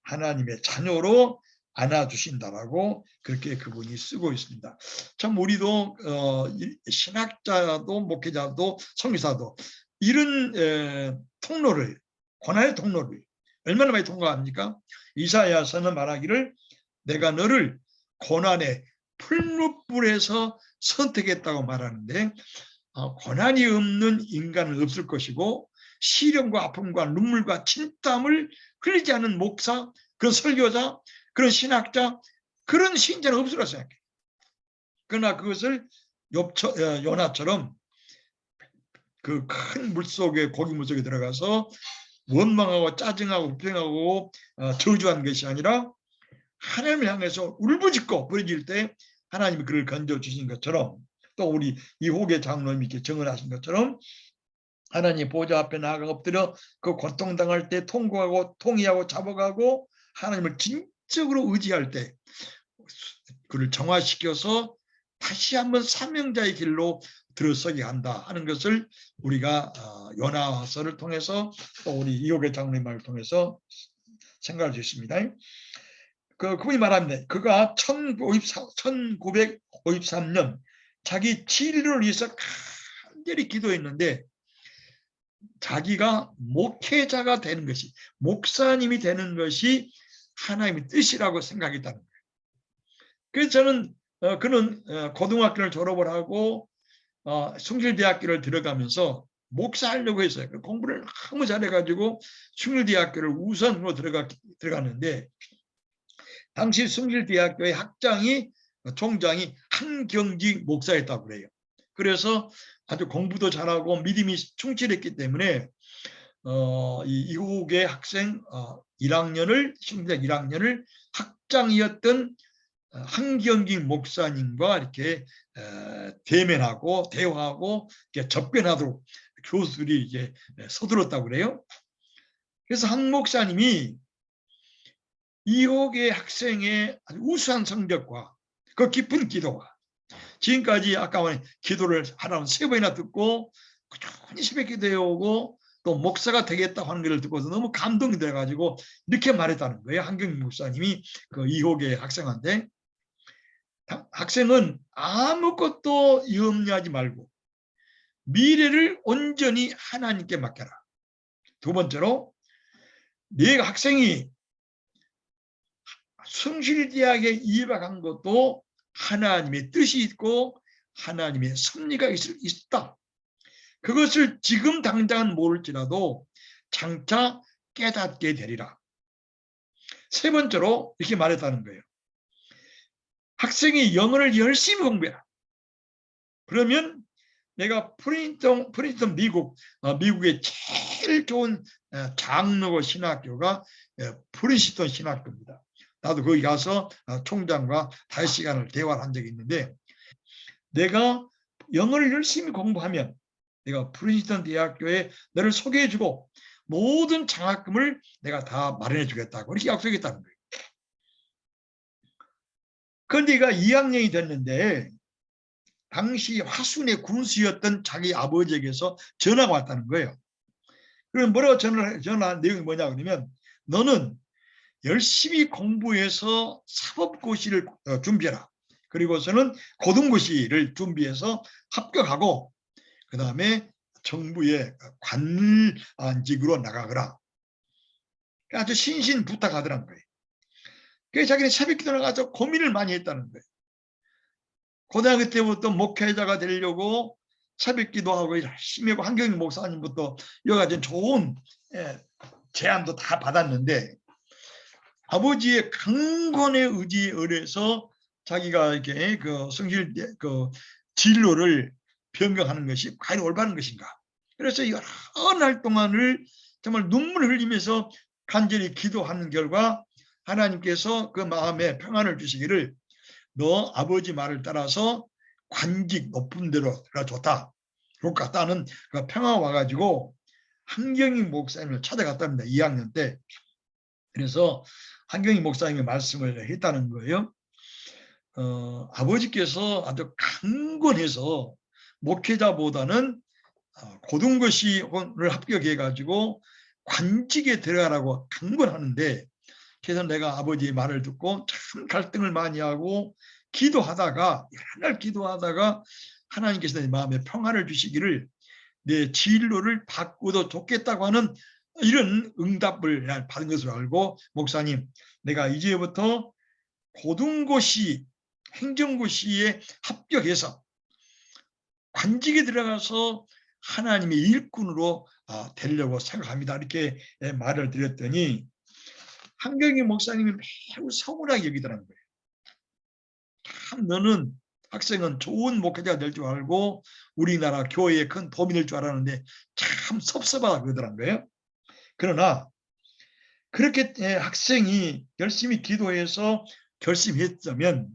하나님의 자녀로 안아주신다라고 그렇게 그분이 쓰고 있습니다. 참 우리도 신학자도 목회자도 성교사도 이런 통로를 고난의 통로를 얼마나 많이 통과합니까? 이사야서는 말하기를 내가 너를 고난의 풀무불에서 선택했다고 말하는데 고난이 없는 인간은 없을 것이고 시련과 아픔과 눈물과 진땀을 흘리지 않는 목사, 그런 설교자, 그런 신학자, 그런 신자는 없을 거라 생각해요. 그러나 그것을 요나처럼 그 큰 물속에 고기 물속에 들어가서 원망하고 짜증하고 불평하고 저주한 것이 아니라 하나님을 향해서 울부짖고 부르짖을 때 하나님이 그를 건져주신 것처럼 또 우리 이옥의 장로님이 이렇게 증언하신 것처럼 하나님 보좌 앞에 나아가 엎드려 그 고통당할 때 통과하고 통의하고 잡아가고 하나님을 진정으로 의지할 때 그를 정화시켜서 다시 한번 사명자의 길로 들어서게 한다 하는 것을 우리가 요나서를 통해서 또 우리 이옥의 장로님 말을 통해서 생각할 수 있습니다. 그분이 말합니다. 그가 1953년 자기 진로를 위해서 간절히 기도했는데 자기가 목회자가 되는 것이, 목사님이 되는 것이 하나님의 뜻이라고 생각했다는 거예요. 그래서 저는 그는 고등학교를 졸업을 하고 숭실대학교를 들어가면서 목사하려고 했어요. 공부를 너무 잘해가지고 숭실대학교를 우선으로 들어갔는데 당시 숭실대학교의 총장이 한경직 목사였다고 그래요. 그래서 아주 공부도 잘하고 믿음이 충실했기 때문에 이국의 학생 1학년을 숭실대학 1학년을 학장이었던 한경직 목사님과 이렇게 대면하고 대화하고 이렇게 접견하도록 교수들이 이제 서둘렀다고 그래요. 그래서 한 목사님이 이호계 학생의 우수한 성적과 그 깊은 기도가 지금까지 아까 말한 기도를 하나는 3번이나 듣고 꾸준히 새벽 기도해 오고 또 목사가 되겠다고 하는 것을 듣고서 너무 감동이 돼가지고 이렇게 말했다는 거예요. 한경직 목사님이 그 이호계 학생한테 학생은 아무것도 염려하지 말고 미래를 온전히 하나님께 맡겨라. 두 번째로 네가 학생이 숭실대학에 입학한 것도 하나님의 뜻이 있고 하나님의 섭리가 있다. 그것을 지금 당장은 모를지라도 장차 깨닫게 되리라. 세 번째로 이렇게 말했다는 거예요. 학생이 영어를 열심히 공부해라. 그러면 내가 프린스턴 미국의 제일 좋은 장로고 신학교가 프린스턴 신학교입니다. 나도 거기 가서 총장과 5시간을 대화를 한 적이 있는데 내가 영어를 열심히 공부하면 내가 프린스턴 대학교에 너를 소개해주고 모든 장학금을 내가 다 마련해 주겠다고 이렇게 약속했다는 거예요. 그런데 얘가 2학년이 됐는데 당시 화순의 군수였던 자기 아버지에게서 전화가 왔다는 거예요. 그럼 뭐라고 전화 내용이 뭐냐 그러면 너는 열심히 공부해서 사법고시를 준비해라. 그리고서는 고등고시를 준비해서 합격하고 그 다음에 정부의 관직으로 나가거라. 아주 신신부탁하더란 거예요. 그래서 자기는 새벽기도 나가서 고민을 많이 했다는 거예요. 고등학교 때부터 목회자가 되려고 새벽기도하고 열심히 하고 한경직 목사님부터 여러 가지 좋은 제안도 다 받았는데 아버지의 강건의 의지에 의해서 자기가 이렇게 성실 진로를 변경하는 것이 과연 올바른 것인가? 그래서 여러 날 동안을 정말 눈물을 흘리면서 간절히 기도하는 결과 하나님께서 그 마음에 평안을 주시기를 너 아버지 말을 따라서 관직 높은 데로 좋다. 그렇다는 그 평화 와가지고 한경직 목사님을 찾아갔답니다. 2학년 때. 그래서 한경직 목사님이 말씀을 했다는 거예요. 아버지께서 아주 강건해서 목회자보다는 고등고시를 합격해가지고 관직에 들어가라고 강건하는데 그래서 내가 아버지의 말을 듣고 참 갈등을 많이 하고 기도하다가 여러 날 기도하다가 하나님께서 내 마음에 평안을 주시기를 내 진로를 바꾸도 좋겠다고 하는 이런 응답을 받은 것으로 알고 목사님 내가 이제부터 고등고시 행정고시에 합격해서 관직에 들어가서 하나님의 일꾼으로 되려고 생각합니다. 이렇게 말을 드렸더니 한경직 목사님이 매우 서운하게 여기더라는 거예요. 참 너는 학생은 좋은 목회자가 될 줄 알고 우리나라 교회에 큰 도움이 될 줄 알았는데 참 섭섭하다 그러더란 거예요. 그러나 그렇게 학생이 열심히 기도해서 결심했다면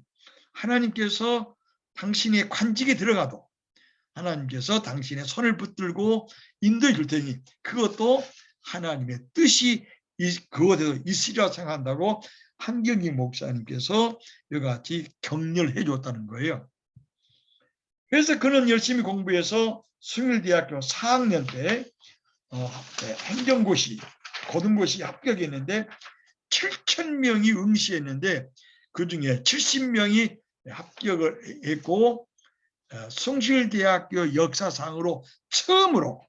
하나님께서 당신의 관직에 들어가도 하나님께서 당신의 손을 붙들고 인도해 줄 테니 그것도 하나님의 뜻이 그것에도 있으리라 생각한다고 한경직 목사님께서 이같이 격려를 해줬다는 거예요. 그래서 그는 열심히 공부해서 숭실대학교 4학년 때 행정고시, 고등고시 합격했는데 7,000명이 응시했는데 그중에 70명이 합격을 했고 숭실대학교 역사상으로 처음으로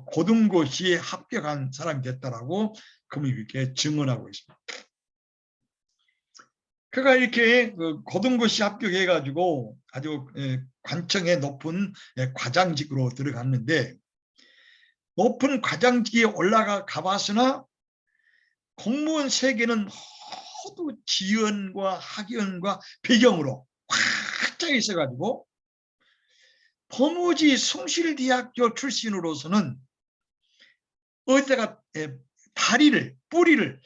고등고시에 합격한 사람이 됐다라고 그분이 이렇게 증언하고 있습니다. 그가 이렇게 고등고시 합격해가지고 아주 관청의 높은 과장직으로 들어갔는데 높은 과장직에 올라가 가봤으나 공무원 세계는 모두 지연과 학연과 배경으로 확 짜여 있어가지고 도무지 숭실대학교 출신으로서는 어디다가 다리를 뿌리를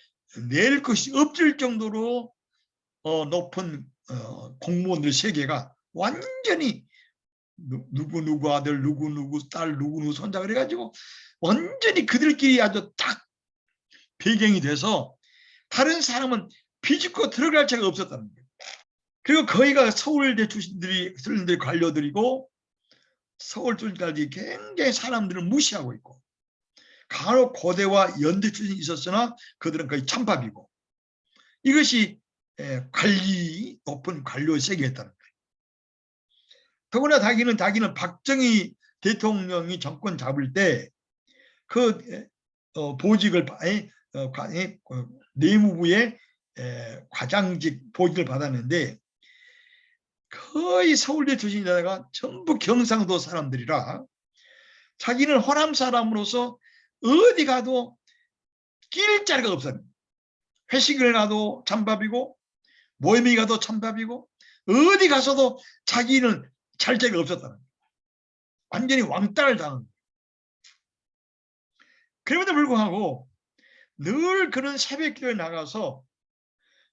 낼 것이 없을 정도로 높은 공무원들 세계가 완전히 누구 아들 누구 딸 누구 손자 그래가지고 완전히 그들끼리 아주 딱 배경이 돼서 다른 사람은 비집고 들어갈 자가 없었다는 거예요. 그리고 거기가 서울대 출신들이 관료들이고 서울 출신까지 굉장히 사람들을 무시하고 있고 간혹 고대와 연대 출신이 있었으나 그들은 거의 찬밥이고 이것이 관리 높은 관료 세계였다는 거예요. 더구나 자기는 박정희 대통령이 정권 잡을 때 그 보직을 내무부의 과장직 보직을 받았는데 거의 서울대 출신이다가 전부 경상도 사람들이라 자기는 호남 사람으로서 어디 가도 낄 자리가 없었어요. 회식을 가도 찬밥이고 모임에 가도 찬밥이고 어디 가서도 자기는 잘 자리가 없었다는 거예요. 완전히 왕따를 당한 거예요. 그럼에도 불구하고 늘 그런 새벽기도에 나가서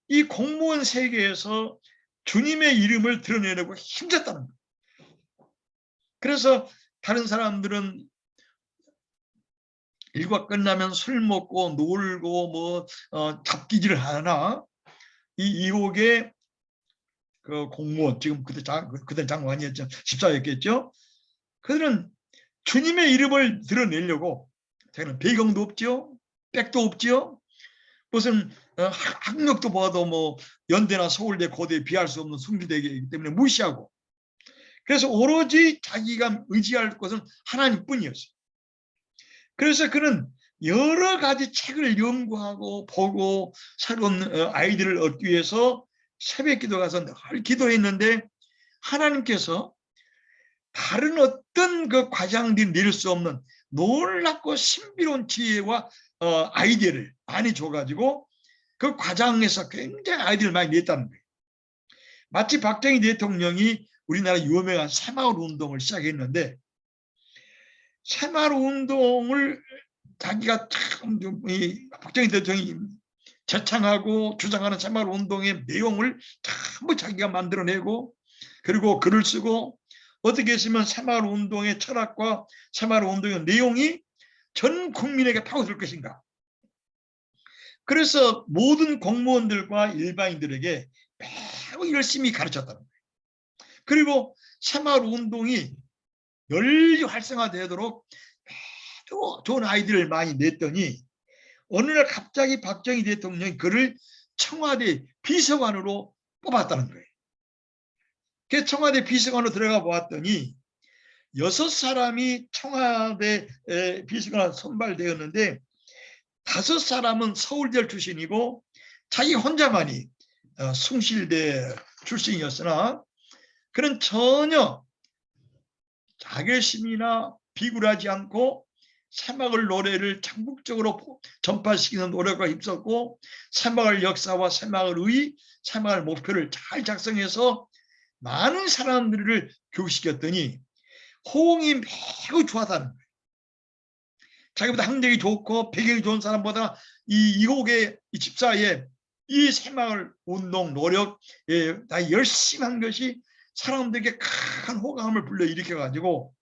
이 공무원 세계에서 주님의 이름을 드러내려고 힘썼다는 거예요. 그래서 다른 사람들은 일과 끝나면 술 먹고 놀고 잡기질을 하나 이 이옥의 그 공무원 지금 그때 장관이었죠. 집사였겠죠. 그들은 주님의 이름을 드러내려고 자기는 배경도 없죠. 백도 없죠. 무슨 학력도 봐도 연대나 서울대 고대에 비할 수 없는 숭실대이기 때문에 무시하고 그래서 오로지 자기가 의지할 것은 하나님뿐이었어요. 그래서 그는 여러 가지 책을 연구하고 보고 새로운 아이디어를 얻기 위해서 새벽 기도 가서 늘 기도했는데 하나님께서 다른 어떤 그 과장들이 낼 수 없는 놀랍고 신비로운 지혜와 아이디어를 많이 줘가지고 그 과장에서 굉장히 아이디어를 많이 냈다는 거예요. 마치 박정희 대통령이 우리나라 유명한 새마을 운동을 시작했는데 새마을 운동을 자기가 참 박정희 대통령이 제창하고 주장하는 새마을 운동의 내용을 전부 자기가 만들어내고 그리고 글을 쓰고 어떻게 했으면 새마을 운동의 철학과 새마을 운동의 내용이 전 국민에게 파고들 것인가. 그래서 모든 공무원들과 일반인들에게 매우 열심히 가르쳤다는 거예요. 그리고 새마을 운동이 널리 활성화되도록 매우 좋은 아이디어를 많이 냈더니 어느 날 갑자기 박정희 대통령이 그를 청와대 비서관으로 뽑았다는 거예요. 그 청와대 비서관으로 들어가 보았더니 6사람이 청와대 비서관으로 선발되었는데 5사람은 서울대 출신이고 자기 혼자만이 숭실대 출신이었으나 그는 전혀 자결심이나 비굴하지 않고 새마을 노래를 전국적으로 전파시키는 노력과 힘썼고 새마을 역사와 새마을의 새마을 목표를 잘 작성해서 많은 사람들을 교육시켰더니 호응이 매우 좋았다는 거예요. 자기보다 학력이 좋고 배경이 좋은 사람보다 이곡의 집사의 이 새마을 운동 노력에 다 열심히 한 것이 사람들에게 큰 호감을 불러일으켜가지고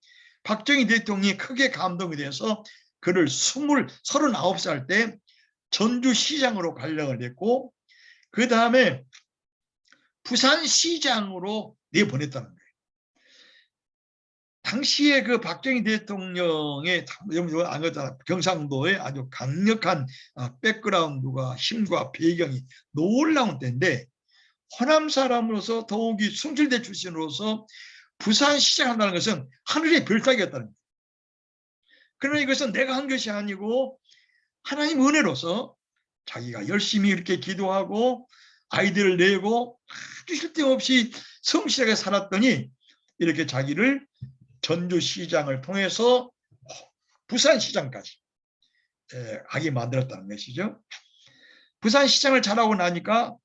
박정희 대통령이 크게 감동이 돼서 그를 39살 때 전주시장으로 발령을 했고 그 다음에 부산시장으로 내보냈다는 거예요. 당시에 그 박정희 대통령의 경상도의 아주 강력한 백그라운드가 힘과 배경이 놀라운 때인데, 호남 사람으로서 더욱이 숭실대 출신으로서 부산시장 한다는 것은 하늘의 별따기였다는 거예요. 그러나 이것은 내가 한 것이 아니고 하나님 은혜로서 자기가 열심히 이렇게 기도하고 아이디어를 내고 아주 쉴 데 없이 성실하게 살았더니 이렇게 자기를 전주시장을 통해서 부산시장까지 하게 만들었다는 것이죠. 부산시장을 잘하고 나니까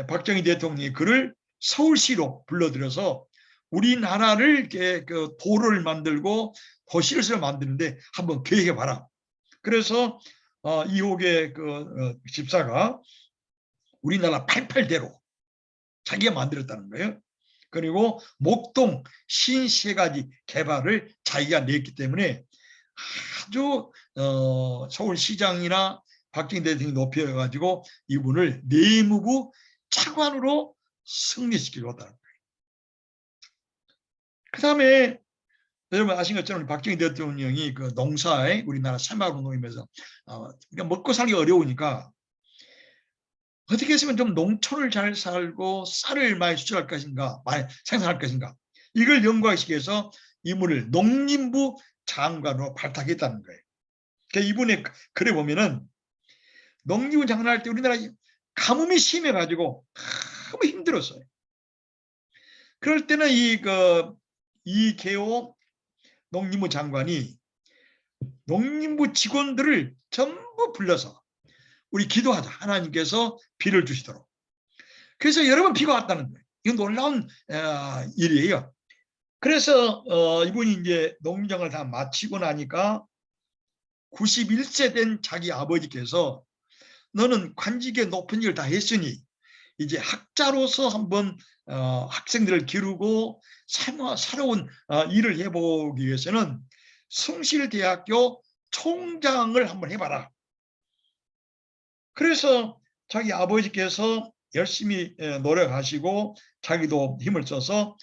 박정희 대통령이 그를 서울시로 불러들여서 우리나라를 이렇게 그 도를 만들고 도시를 만드는데 한번 계획해봐라. 그래서 이호계 집사가 우리나라 88대로 자기가 만들었다는 거예요. 그리고 목동 신세가지 개발을 자기가 냈기 때문에 아주 서울시장이나 박정희 대통령이 높여가지고 이분을 내무부 차관으로 승리시키려고 했다는 거예요. 그 다음에 여러분 아신 것처럼 박정희 대통령이 그 농사에 우리나라 새마을운동이면서 먹고 살기 어려우니까 어떻게 했으면 좀 농촌을 잘 살고 쌀을 많이 수출할 것인가, 많이 생산할 것인가, 이걸 연구하기 위해서 이분을 농림부 장관으로 발탁했다는 거예요. 그러니까 이분의 글에 보면은 농림부 장관 할 때 우리나라 가뭄이 심해가지고 너무 힘들었어요. 그럴 때는 이계호 농림부 장관이 농림부 직원들을 전부 불러서 우리 기도하자. 하나님께서 비를 주시도록. 그래서 여러 번 비가 왔다는 거예요. 이건 놀라운 일이에요. 그래서 이분이 이제 농장을 다 마치고 나니까 91세 된 자기 아버지께서 너는 관직에 높은 일을 다 했으니 이제 학자로서 한번 학생들을 기르고 새로운 일을 해보기 위해서는 숭실대학교 총장을 한번 해봐라. 그래서 자기 아버지께서 열심히 노력하시고 자기도 힘을 써서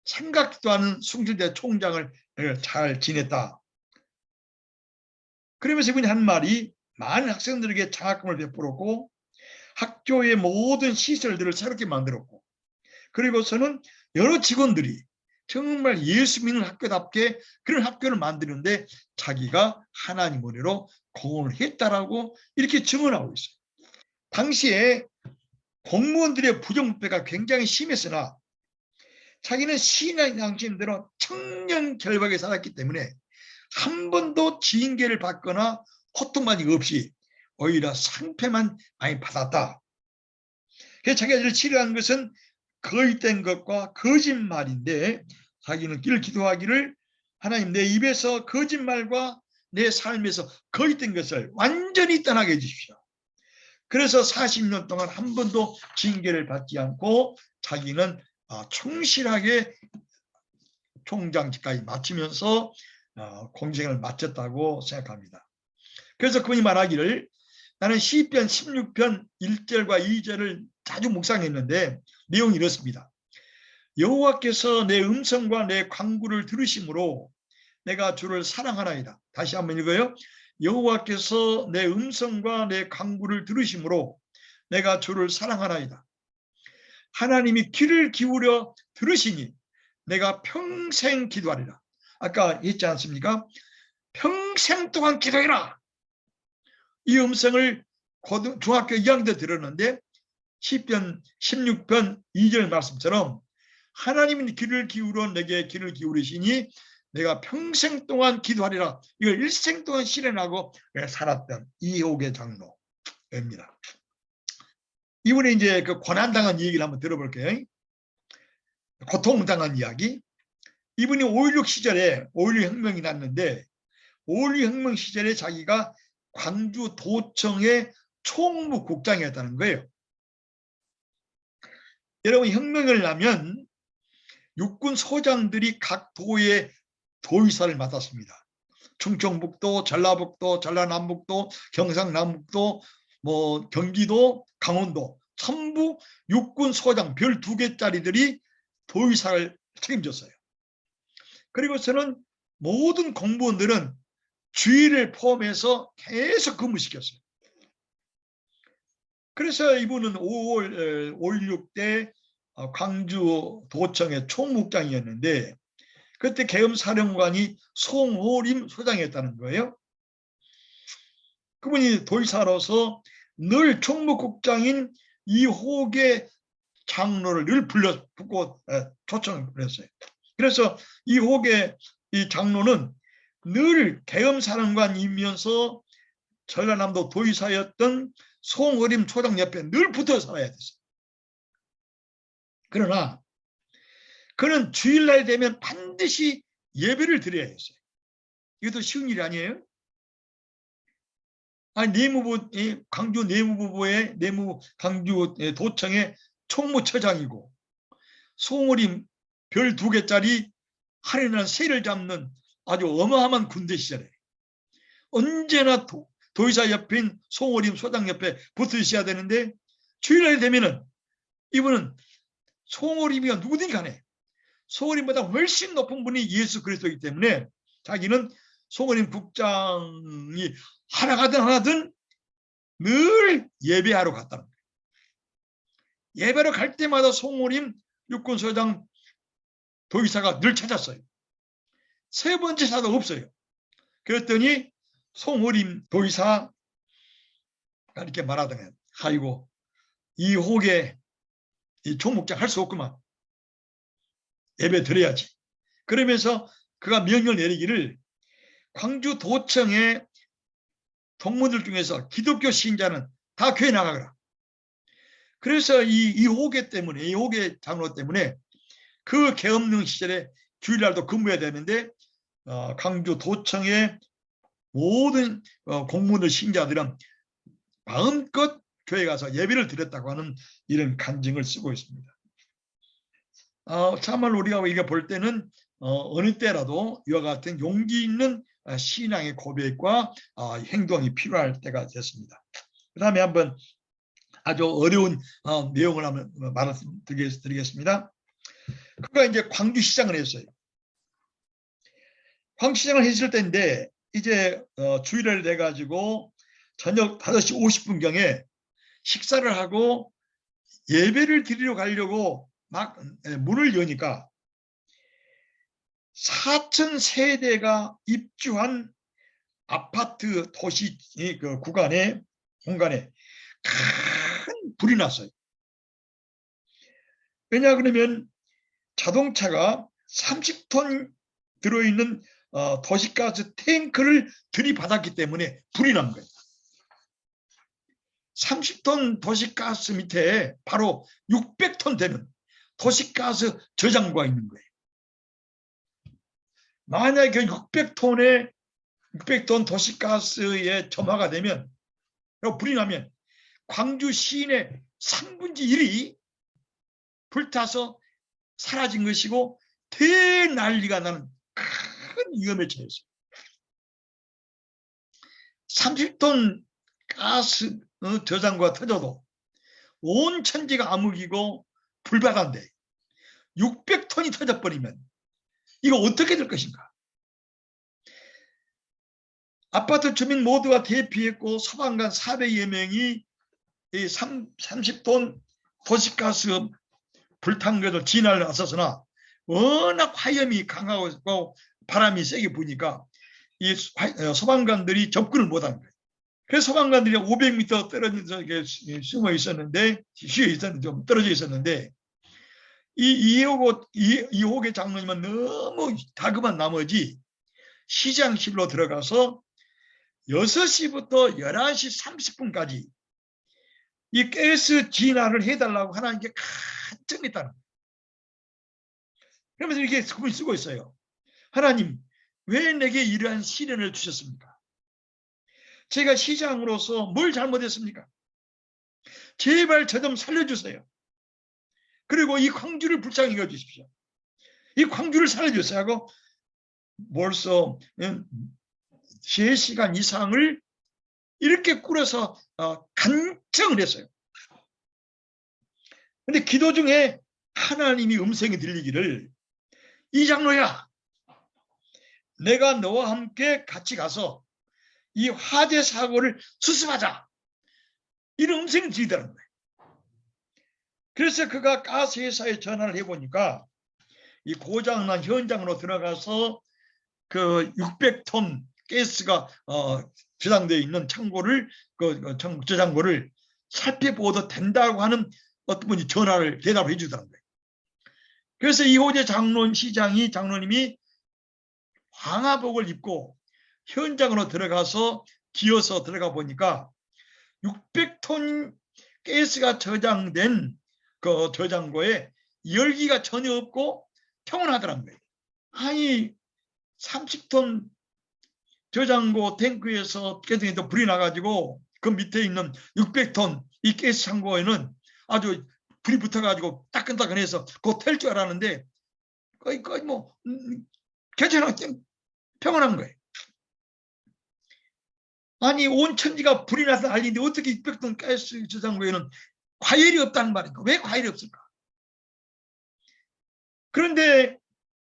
생각도 않은 숭실대 총장을 잘 지냈다. 그러면서 이분이 한 말이 많은 학생들에게 장학금을 베풀었고 학교의 모든 시설들을 새롭게 만들었고 그리고서는 여러 직원들이 정말 예수 믿는 학교답게 그런 학교를 만드는데 자기가 하나님 은혜로 공헌을 했다라고 이렇게 증언하고 있어요. 당시에 공무원들의 부정부패가 굉장히 심했으나 자기는 신앙 양심대로 청년 결박에 살았기 때문에 한 번도 징계를 받거나 호통만이 없이 오히려 상패만 많이 받았다. 그래서 자기가 이를 치료한 것은 거짓된 것과 거짓말인데 자기는 길 기도하기를 하나님 내 입에서 거짓말과 내 삶에서 거짓된 것을 완전히 떠나게 해주십시오. 그래서 40년 동안 한 번도 징계를 받지 않고 자기는 충실하게 총장직까지 마치면서 공생을 마쳤다고 생각합니다. 그래서 그분이 말하기를 나는 시편 16편 1절과 2절을 자주 묵상했는데 내용이 이렇습니다. 여호와께서 내 음성과 내 간구를 들으심으로 내가 주를 사랑하나이다. 다시 한번 읽어요. 여호와께서 내 음성과 내 간구를 들으심으로 내가 주를 사랑하나이다. 하나님이 귀를 기울여 들으시니 내가 평생 기도하리라. 아까 했지 않습니까? 평생 동안 기도해라. 이 음성을 중학교 2학년 때 들었는데 시편 16편 2절 말씀처럼 하나님이 귀를 기울여 내게 귀를 기울이시니 내가 평생 동안 기도하리라. 이걸 일생 동안 실현하고 살았던 이호계 장로입니다. 이번에 이제 그 고난당한 얘기를 한번 들어볼게요. 고통당한 이야기. 이분이 5.16 시절에 5.16 혁명이 났는데 5.16 혁명 시절에 자기가 광주 도청의 총무국장이었다는 거예요. 여러분 혁명을 나면 육군 소장들이 각 도의 도의사를 맡았습니다. 충청북도, 전라북도, 전라남북도, 경상남북도, 경기도, 강원도 전부 육군 소장 별 2개짜리들이 도의사를 책임졌어요. 그리고서는 모든 공무원들은 주일을 포함해서 계속 근무시켰어요. 그래서 이분은 5.16 때 광주 도청의 총무국장이었는데 그때 계엄사령관이 송호림 소장이었다는 거예요. 그분이 도의사로서 늘 총무국장인 이호계 장로를 늘 붙고 초청을 했어요. 그래서 이호계 이 장로는 늘 계엄사령관이면서 전라남도 도의사였던 송어림 초장 옆에 늘 붙어 살아야 됐어요. 그러나 그는 주일날 되면 반드시 예배를 드려야 했어요. 이것도 쉬운 일이 아니에요. 내무부, 광주 내무부의 광주 도청의 총무처장이고 송어림 별 2개짜리 하늘이나 새를 잡는 아주 어마어마한 군대 시절에 언제나 도의사 옆인 송어림 소장 옆에 붙어 있어야 되는데 주일날 되면은 이분은 송어림이가 누구든 간에 송어림보다 훨씬 높은 분이 예수 그리스도이기 때문에 자기는 송어림 국장이 하나가든 늘 예배하러 갔다는 거예요. 예배하러 갈 때마다 송어림 육군소장 도의사가 늘 찾았어요. 3번째 사도 없어요. 그랬더니 송어림 도의사가 이렇게 말하더니 아이고 이 혹에 이 총묵장 할 수 없구만. 예배 드려야지. 그러면서 그가 명령을 내리기를 광주 도청의 동문들 중에서 기독교 신자는 다 교회 나가거라. 그래서 이 호계 때문에 이 호계 장로 때문에 그 계엄령 시절에 주일날도 근무해야 되는데 광주 도청의 모든 공무원들 신자들은 마음껏 교회 가서 예배를 드렸다고 하는 이런 간증을 쓰고 있습니다. 참말로 우리가 이거 볼 때는 어느 때라도 이와 같은 용기 있는 신앙의 고백과 행동이 필요할 때가 됐습니다. 그 다음에 한번 아주 어려운 내용을 한번 말씀드리겠습니다. 그가 이제 광주시장을 했어요. 광주시장을 했을 때인데 이제 주일을 돼가지고 저녁 5시 50분경에 식사를 하고 예배를 드리러 가려고 막 문을 여니까 4,000세대가 입주한 아파트 도시 그 공간에 큰 불이 났어요. 왜냐 그러면 자동차가 30톤 들어있는 도시가스 탱크를 들이받았기 때문에 불이 난 거예요. 30톤 도시가스 밑에 바로 600톤 되는 도시가스 저장고가 있는 거예요. 만약에 600톤 도시가스에 점화가 되면 불이 나면 광주 시인의 3분의 1이 불타서 사라진 것이고 대난리가 나는 큰 위험에 처했어요. 30톤 가스 저장고가 터져도 온 천지가 암흑이고 불바다인데 600톤이 터져버리면 이거 어떻게 될 것인가? 아파트 주민 모두가 대피했고 소방관 400여 명이 30톤 도시가스 불탄 것을 진화를 나섰으나 워낙 화염이 강하고 바람이 세게 부니까 이 소방관들이 접근을 못한 거예요. 그래서 소방관들이 500m 떨어져서 숨어 있었는데, 좀 떨어져 있었는데, 이호계 장로님은 너무 다급한 나머지 시장실로 들어가서 6시부터 11시 30분까지 이 가스 진화를 해달라고 하나님께 간청했다는 거예요. 그러면서 이렇게 글을 쓰고 있어요. 하나님, 왜 내게 이러한 시련을 주셨습니까? 제가 시장으로서 뭘 잘못했습니까? 제발 저 좀 살려주세요. 그리고 이 광주를 불쌍히 여겨주십시오. 이 광주를 살려주세요 하고 벌써 3시간 이상을 이렇게 꿇어서 간청을 했어요. 근데 기도 중에 하나님이 음성이 들리기를 이 장로야, 내가 너와 함께 같이 가서 이 화재 사고를 수습하자. 이런 음성이 들리더라는 거예요. 그래서 그가 가스 회사에 전화를 해보니까 이 고장난 현장으로 들어가서 그 600톤 가스가 저장되어 있는 창고를 저장고를 살펴보도 된다고 하는 어떤 분이 대답을 해주더라는 거예요. 그래서 이호재 장로님이 황화복을 입고 현장으로 들어가서 기어서 들어가 보니까 600톤 가스가 저장된 그 저장고에 열기가 전혀 없고 평온하더란 거예요. 아니 30톤 저장고 탱크에서 가스가 불이 나가지고 그 밑에 있는 600톤 이 가스 창고에는 아주 불이 붙어가지고 따끈따끈해서 곧 텔 줄 알았는데 거의 뭐 괜찮아 평온한 거예요. 아니 온 천지가 불이 나서 난리인데 어떻게 600톤 가스 저장고에는 과열이 없다는 말인가? 왜 과열이 없을까? 그런데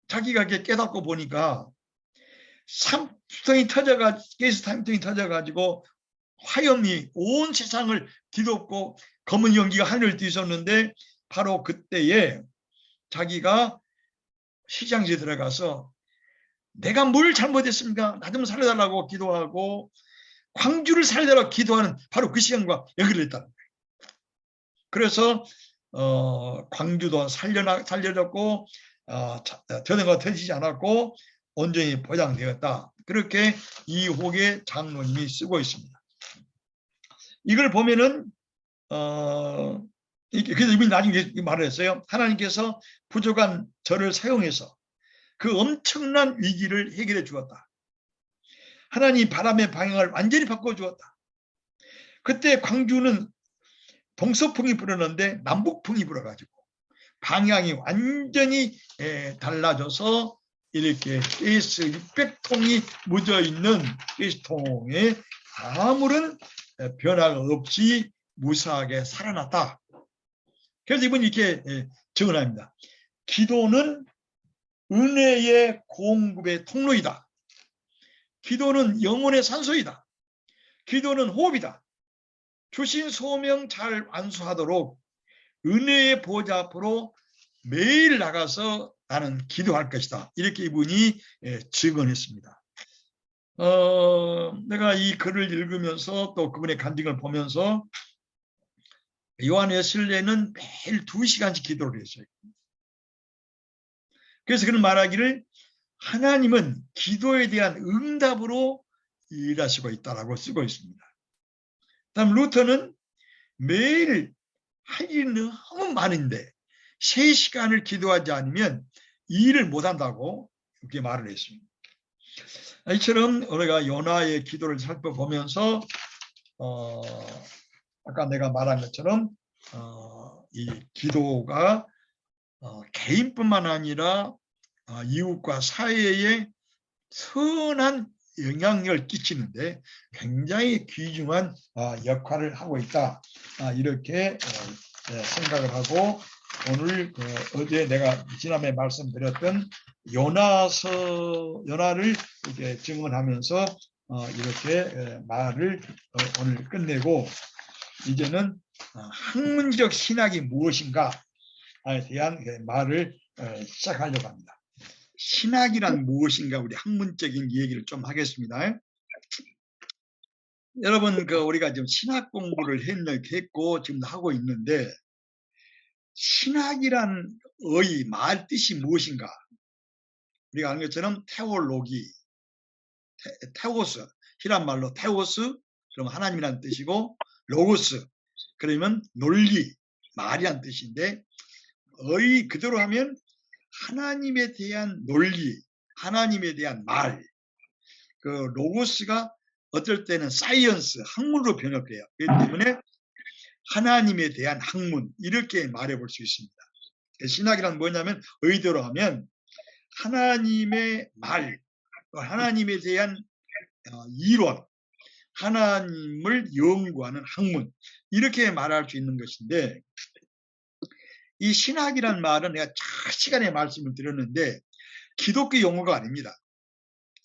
자기가 깨닫고 보니까 가스 삼통이 터져가지고 화염이 온 세상을 뒤덮고 검은 연기가 하늘을 뒤졌는데 바로 그때에 자기가 시장지에 들어가서 내가 뭘 잘못했습니까? 나 좀 살려달라고 기도하고 광주를 살려달라고 기도하는 바로 그 시간과 연결됐다는 거예요. 그래서 광주도 살려졌고 전해가 터지지 않았고 온전히 보장되었다. 그렇게 이호계 장로님이 쓰고 있습니다. 이걸 보면은 그래서 이분이 나중에 말을 했어요. 하나님께서 부족한 저를 사용해서 그 엄청난 위기를 해결해 주었다. 하나님 바람의 방향을 완전히 바꿔주었다. 그때 광주는 동서풍이 불었는데 남북풍이 불어가지고 방향이 완전히 달라져서 이렇게 가스 600통이 묻어있는 가스통에 아무런 변화가 없이 무사하게 살아났다. 그래서 이분이 이렇게 증언합니다. 기도는 은혜의 공급의 통로이다. 기도는 영혼의 산소이다. 기도는 호흡이다. 주신 소명 잘 완수하도록 은혜의 보좌 앞으로 매일 나가서 나는 기도할 것이다. 이렇게 이분이 증언했습니다. 내가 이 글을 읽으면서 또 그분의 간증을 보면서 요한 웨슬레는 매일 2시간씩 기도를 했어요. 그래서 그는 말하기를 하나님은 기도에 대한 응답으로 일하시고 있다라고 쓰고 있습니다. 다음 루터는 매일 할 일이 너무 많은데 3시간을 기도하지 않으면 일을 못한다고 이렇게 말을 했습니다. 이처럼 우리가 요나의 기도를 살펴보면서 아까 내가 말한 것처럼 이 기도가 개인뿐만 아니라 이웃과 사회에 선한 영향력을 끼치는데 굉장히 귀중한 역할을 하고 있다. 이렇게 생각을 하고 오늘 어제 내가 지난번에 말씀드렸던 요나를 이렇게 증언하면서 이렇게 말을 오늘 끝내고 이제는 학문적 신학이 무엇인가에 대한 말을 시작하려고 합니다. 신학이란 무엇인가 우리 학문적인 얘기를 좀 하겠습니다. 여러분 우리가 지금 신학 공부를 했고 지금 하고 있는데 신학이란 말 뜻이 무엇인가? 우리가 아는 것처럼 테올로기, 테오스, 히란 말로 테오스, 그럼 하나님이란 뜻이고 로고스, 그러면 논리, 말이란 뜻인데 그대로 하면 하나님에 대한 논리, 하나님에 대한 말, 그 로고스가 어떨 때는 사이언스, 학문으로 번역돼요. 그렇기 때문에 하나님에 대한 학문 이렇게 말해볼 수 있습니다. 신학이란 뭐냐면 의대로 하면 하나님의 말, 하나님에 대한 이론, 하나님을 연구하는 학문 이렇게 말할 수 있는 것인데 이 신학이란 말은 내가 시간에 말씀을 드렸는데 기독교 용어가 아닙니다.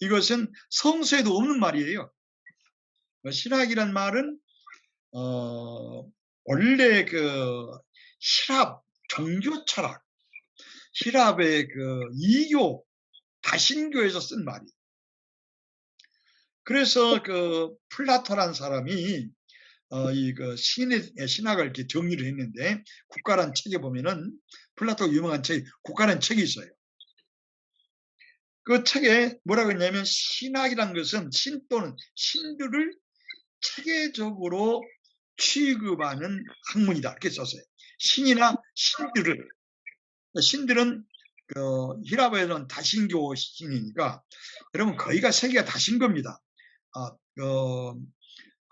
이것은 성서에도 없는 말이에요. 신학이란 말은 원래 그 시랍 종교 철학, 시랍의 그 이교 다신교에서 쓴 말이에요. 그래서 그 플라토란 사람이 이 그 신학을 이렇게 정리를 했는데, 국가란 책에 보면은 플라토 유명한 책 국가란 책이 있어요. 그 책에 뭐라고 했냐면, 신학이란 것은 신 또는 신들을 체계적으로 취급하는 학문이다, 이렇게 썼어요. 신이나 신들을. 신들은 그 히라보에는 다신교 신이니까 여러분 거의가 세계가 다신교입니다.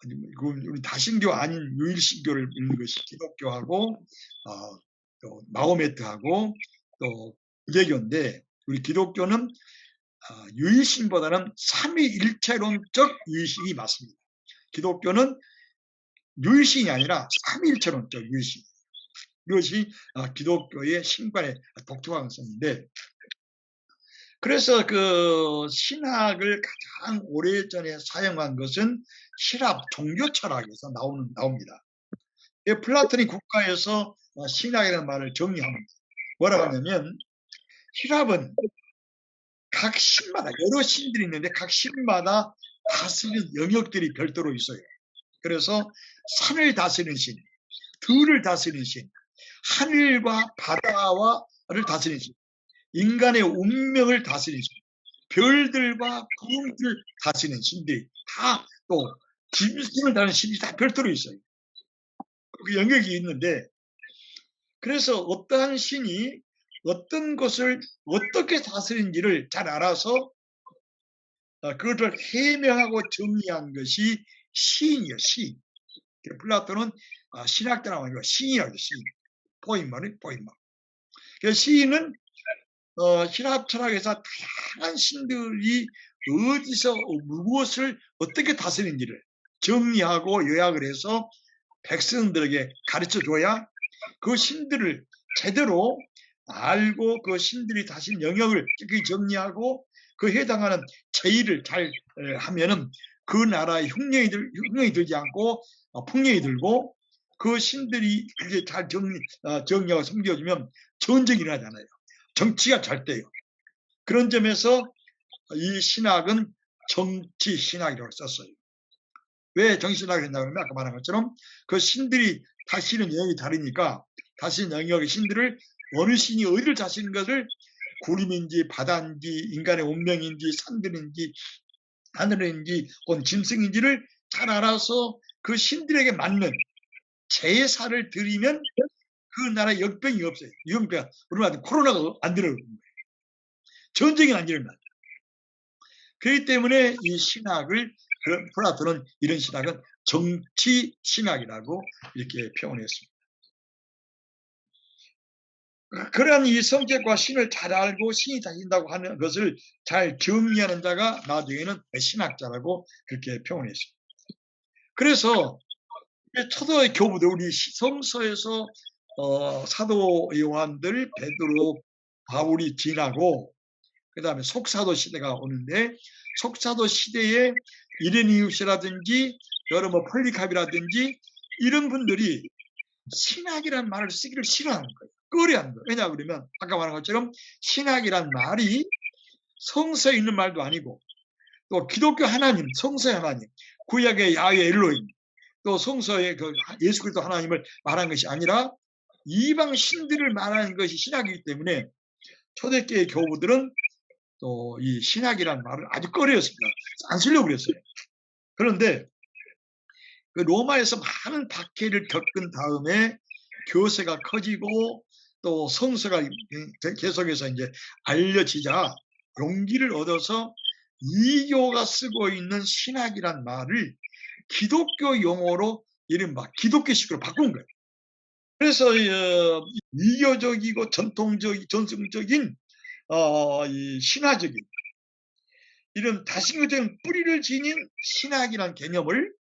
우리 다신교 아닌 유일신교를 믿는 것이 기독교하고 또 마호메트하고 또 유대교인데, 우리 기독교는 유일신보다는 삼위일체론적 유일신이 맞습니다. 기독교는 유일신이 아니라 삼위일체론적 유일신. 이것이 기독교의 신관의 독특한 성인데, 그래서 그 신학을 가장 오래전에 사용한 것은 시랍 종교 철학에서 나옵니다. 플라톤이 국가에서 신학이라는 말을 정의합니다. 뭐라고 하냐면, 시랍은 각 신마다 여러 신들이 있는데 각 신마다 다스리는 영역들이 별도로 있어요. 그래서 산을 다스리는 신, 들을 다스리는 신, 하늘과 바다와를 다스리는 신, 인간의 운명을 다스리는 신, 별들과 구름들을 다스리는 신들이 다, 또 짐승을 다루는 신이 다 별도로 있어요. 그 영역이 있는데, 그래서 어떠한 신이 어떤 것을 어떻게 다스리는지를 잘 알아서 그것을 해명하고 정리한 것이 시인이에요. 시인. 플라톤은 신학자라고 하는 거 시인이라고 해요. 시인. 포인머리 포인머. 그래서 시인은 시랍 철학에서 다양한 신들이 어디서 무엇을 어떻게 다스리는지를 정리하고 요약을 해서 백성들에게 가르쳐줘야 그 신들을 제대로 알고 그 신들이 다스린 영역을 정리하고 그 해당하는 제의를 잘 하면은 그 나라에 흉년이 들지 않고 풍년이 들고, 그 신들이 그게 잘 정리하고 섬겨주면 전쟁이 일어나잖아요. 정치가 잘 돼요. 그런 점에서 이 신학은 정치 신학이라고 썼어요. 왜 정치신학을 했냐고 하면, 아까 말한 것처럼 그 신들이 다스리는 영역이 다르니까 다스리는 영역의 신들을 어느 신이 어디를 다스리는 것을 구름인지 바다인지 인간의 운명인지 산들인지 하늘인지 혹은 짐승인지를 잘 알아서 그 신들에게 맞는 제사를 드리면 그 나라에 역병이 없어요. 유병, 우리나라 코로나가 안 들어오는 거예요. 전쟁이 안 일어나요. 그렇기 때문에 이 신학을, 플라톤은 이런 신학은 정치 신학이라고 이렇게 표현했습니다. 그러한 이 성격과 신을 잘 알고 신이 다신다고 하는 것을 잘 정리하는 자가 나중에는 신학자라고 그렇게 표현했습니다. 그래서 초대 교부들, 우리 성서에서 사도 요한들, 베드로, 바울이 지나고 그 다음에 속사도 시대가 오는데, 속사도 시대에 이레니우스라든지 여러 폴리캅이라든지 이런 분들이 신학이란 말을 쓰기를 싫어하는 거예요. 꺼려하는 거예요. 왜냐 그러면 아까 말한 것처럼 신학이란 말이 성서에 있는 말도 아니고, 또 기독교 하나님, 성서의 하나님, 구약의 야훼 엘로힘, 또 성서의 그 예수 그리스도 하나님을 말한 것이 아니라 이방 신들을 말하는 것이 신학이기 때문에 초대교회 교부들은 또 이 신학이란 말을 아주 꺼려했습니다. 안 쓰려고 그랬어요. 그런데 그 로마에서 많은 박해를 겪은 다음에 교세가 커지고 또 성서가 계속해서 이제 알려지자 용기를 얻어서 이교가 쓰고 있는 신학이란 말을 기독교 용어로 이른바 기독교식으로 바꾼 거예요. 그래서 이교적이고 전통적인 이 신화적인 이런 다신교적인 뿌리를 지닌 신학이라는 개념을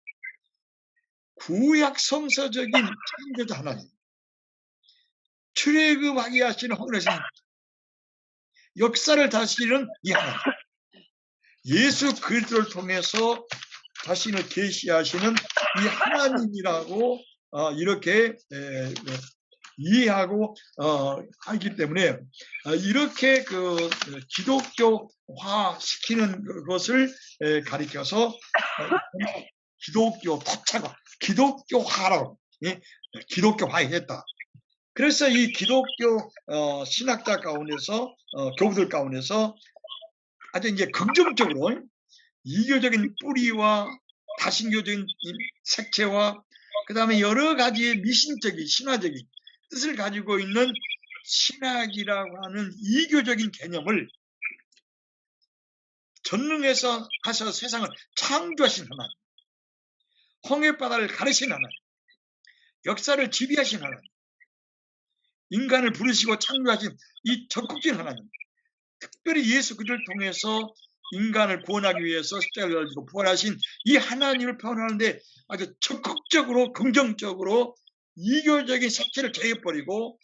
구약 성서적인 창조자 하나님, 출애굽하게 하시는 하늘의 역사를 다스리는 이 하나님, 예수 그리스도를 통해서 자신을 계시하시는 이 하나님이라고 이렇게 이해하고 하기 때문에 이렇게 그 기독교화 시키는 것을 가리켜서 기독교 토착화, 기독교화라고 기독교화했다. 그래서 이 기독교 신학자 가운데서 교우들 가운데서 아주 이제 긍정적으로 이교적인 뿌리와 다신교적인 색채와 그 다음에 여러 가지의 미신적인 신화적인 뜻을 가지고 있는 신학이라고 하는 이교적인 개념을 전능해서 하셔서 세상을 창조하신 하나님, 홍해바다를 가르신 하나님, 역사를 지배하신 하나님, 인간을 부르시고 창조하신 이 적극적인 하나님, 특별히 예수 그리스도를 통해서 인간을 구원하기 위해서 십자가를 지고 부활하신 이 하나님을 표현하는데 아주 적극적으로 긍정적으로 이교적인 색채를 제해버리고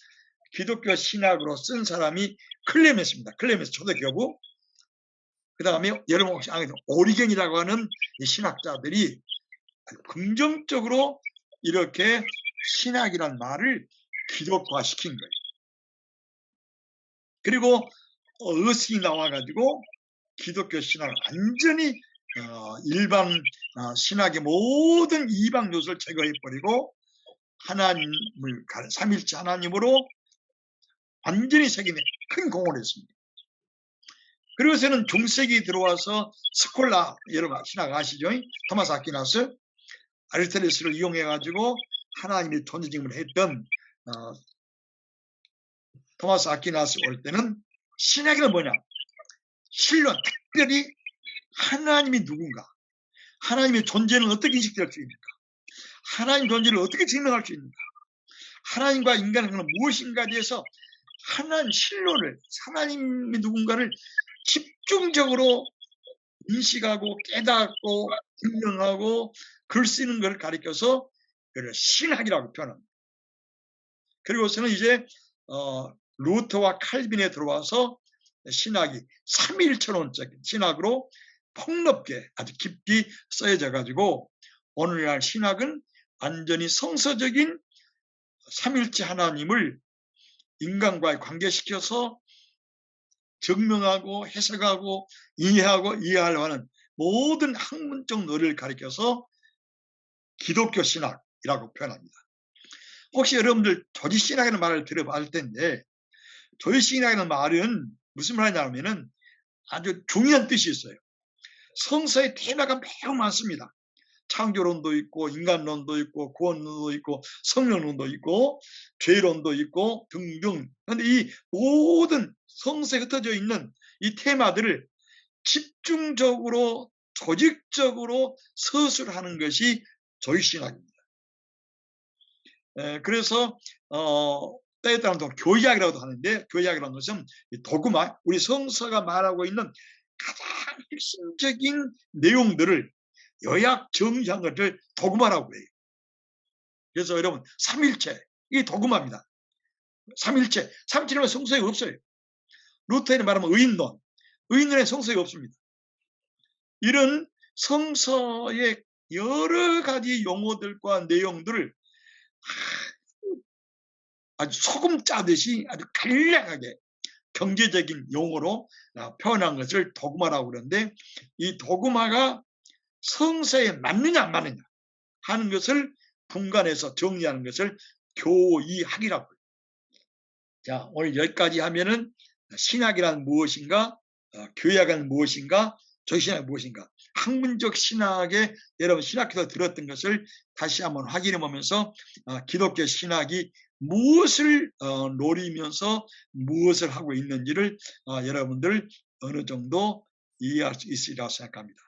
기독교 신학으로 쓴 사람이 클레멘스입니다. 클레멘스 초대교부. 그 다음에 여러분 혹시 아는 오리겐이라고 하는 이 신학자들이 긍정적으로 이렇게 신학이란 말을 기독화시킨 거예요. 그리고 어스이 나와가지고 기독교 신학을 완전히 일반 신학의 모든 이방 요소를 제거해버리고 하나님을 삼일째 하나님으로 완전히 새김에 큰 공헌을 했습니다. 그리고서는 중세기 들어와서 스콜라, 여러분 신학 아시죠? 토마스 아퀴나스, 아리스토텔레스를 이용해가지고 하나님의 존재증을 했던 토마스 아퀴나스 올 때는 신학이란 뭐냐? 신론, 특별히 하나님이 누군가, 하나님의 존재는 어떻게 인식될 수 있는가, 하나님 존재를 어떻게 증명할 수 있는가, 하나님과 인간의 관계는 무엇인가에 대해서 하나님 신론을, 하나님이 누군가를 집중적으로 인식하고 깨닫고 증명하고 글 쓰는 것을 가리켜서 신학이라고 표현합니다. 그리고서는 이제 루터와 칼빈에 들어와서 신학이 삼위일체론적인 신학으로 폭넓게 아주 깊이 써여져 가지고 오늘날 신학은 완전히 성서적인 삼위일체 하나님을 인간과의 관계시켜서 증명하고 해석하고 이해하려고 하는 모든 학문적 논리를 가리켜서 기독교 신학이라고 표현합니다. 혹시 여러분들 조지신학이라는 말을 들어봤을 텐데 조지신학이라는 말은 무슨 말이냐면은 아주 중요한 뜻이 있어요. 성서의 테마가 매우 많습니다. 창조론도 있고 인간론도 있고 구원론도 있고 성령론도 있고 죄론도 있고 등등. 그런데 이 모든 성서에 흩어져 있는 이 테마들을 집중적으로 조직적으로 서술하는 것이 조직신학입니다. 그래서 때에 따라 교리학이라고도 하는데 교리학이라는 것은 도구마, 우리 성서가 말하고 있는 가장 핵심적인 내용들을 요약 정리한 것을 도구마라고 해요. 그래서 여러분 삼일체 이게 도구마입니다. 삼일체, 삼일체는 성서에 없어요. 루터에 말하면 의인론에 성서에 없습니다. 이런 성서의 여러 가지 용어들과 내용들을 아주 소금 짜듯이 아주 간략하게 경제적인 용어로 표현한 것을 도구마라고 그러는데 이 도구마가 성서에 맞느냐 안 맞느냐 하는 것을 분간해서 정리하는 것을 교의학이라고 해요. 자, 오늘 여기까지 하면은 신학이란 무엇인가, 교의학은 무엇인가, 조신학은 무엇인가, 학문적 신학에 여러분 신학교에서 들었던 것을 다시 한번 확인해 보면서 기독교 신학이 무엇을 노리면서 무엇을 하고 있는지를 여러분들 어느 정도 이해할 수 있으리라 생각합니다.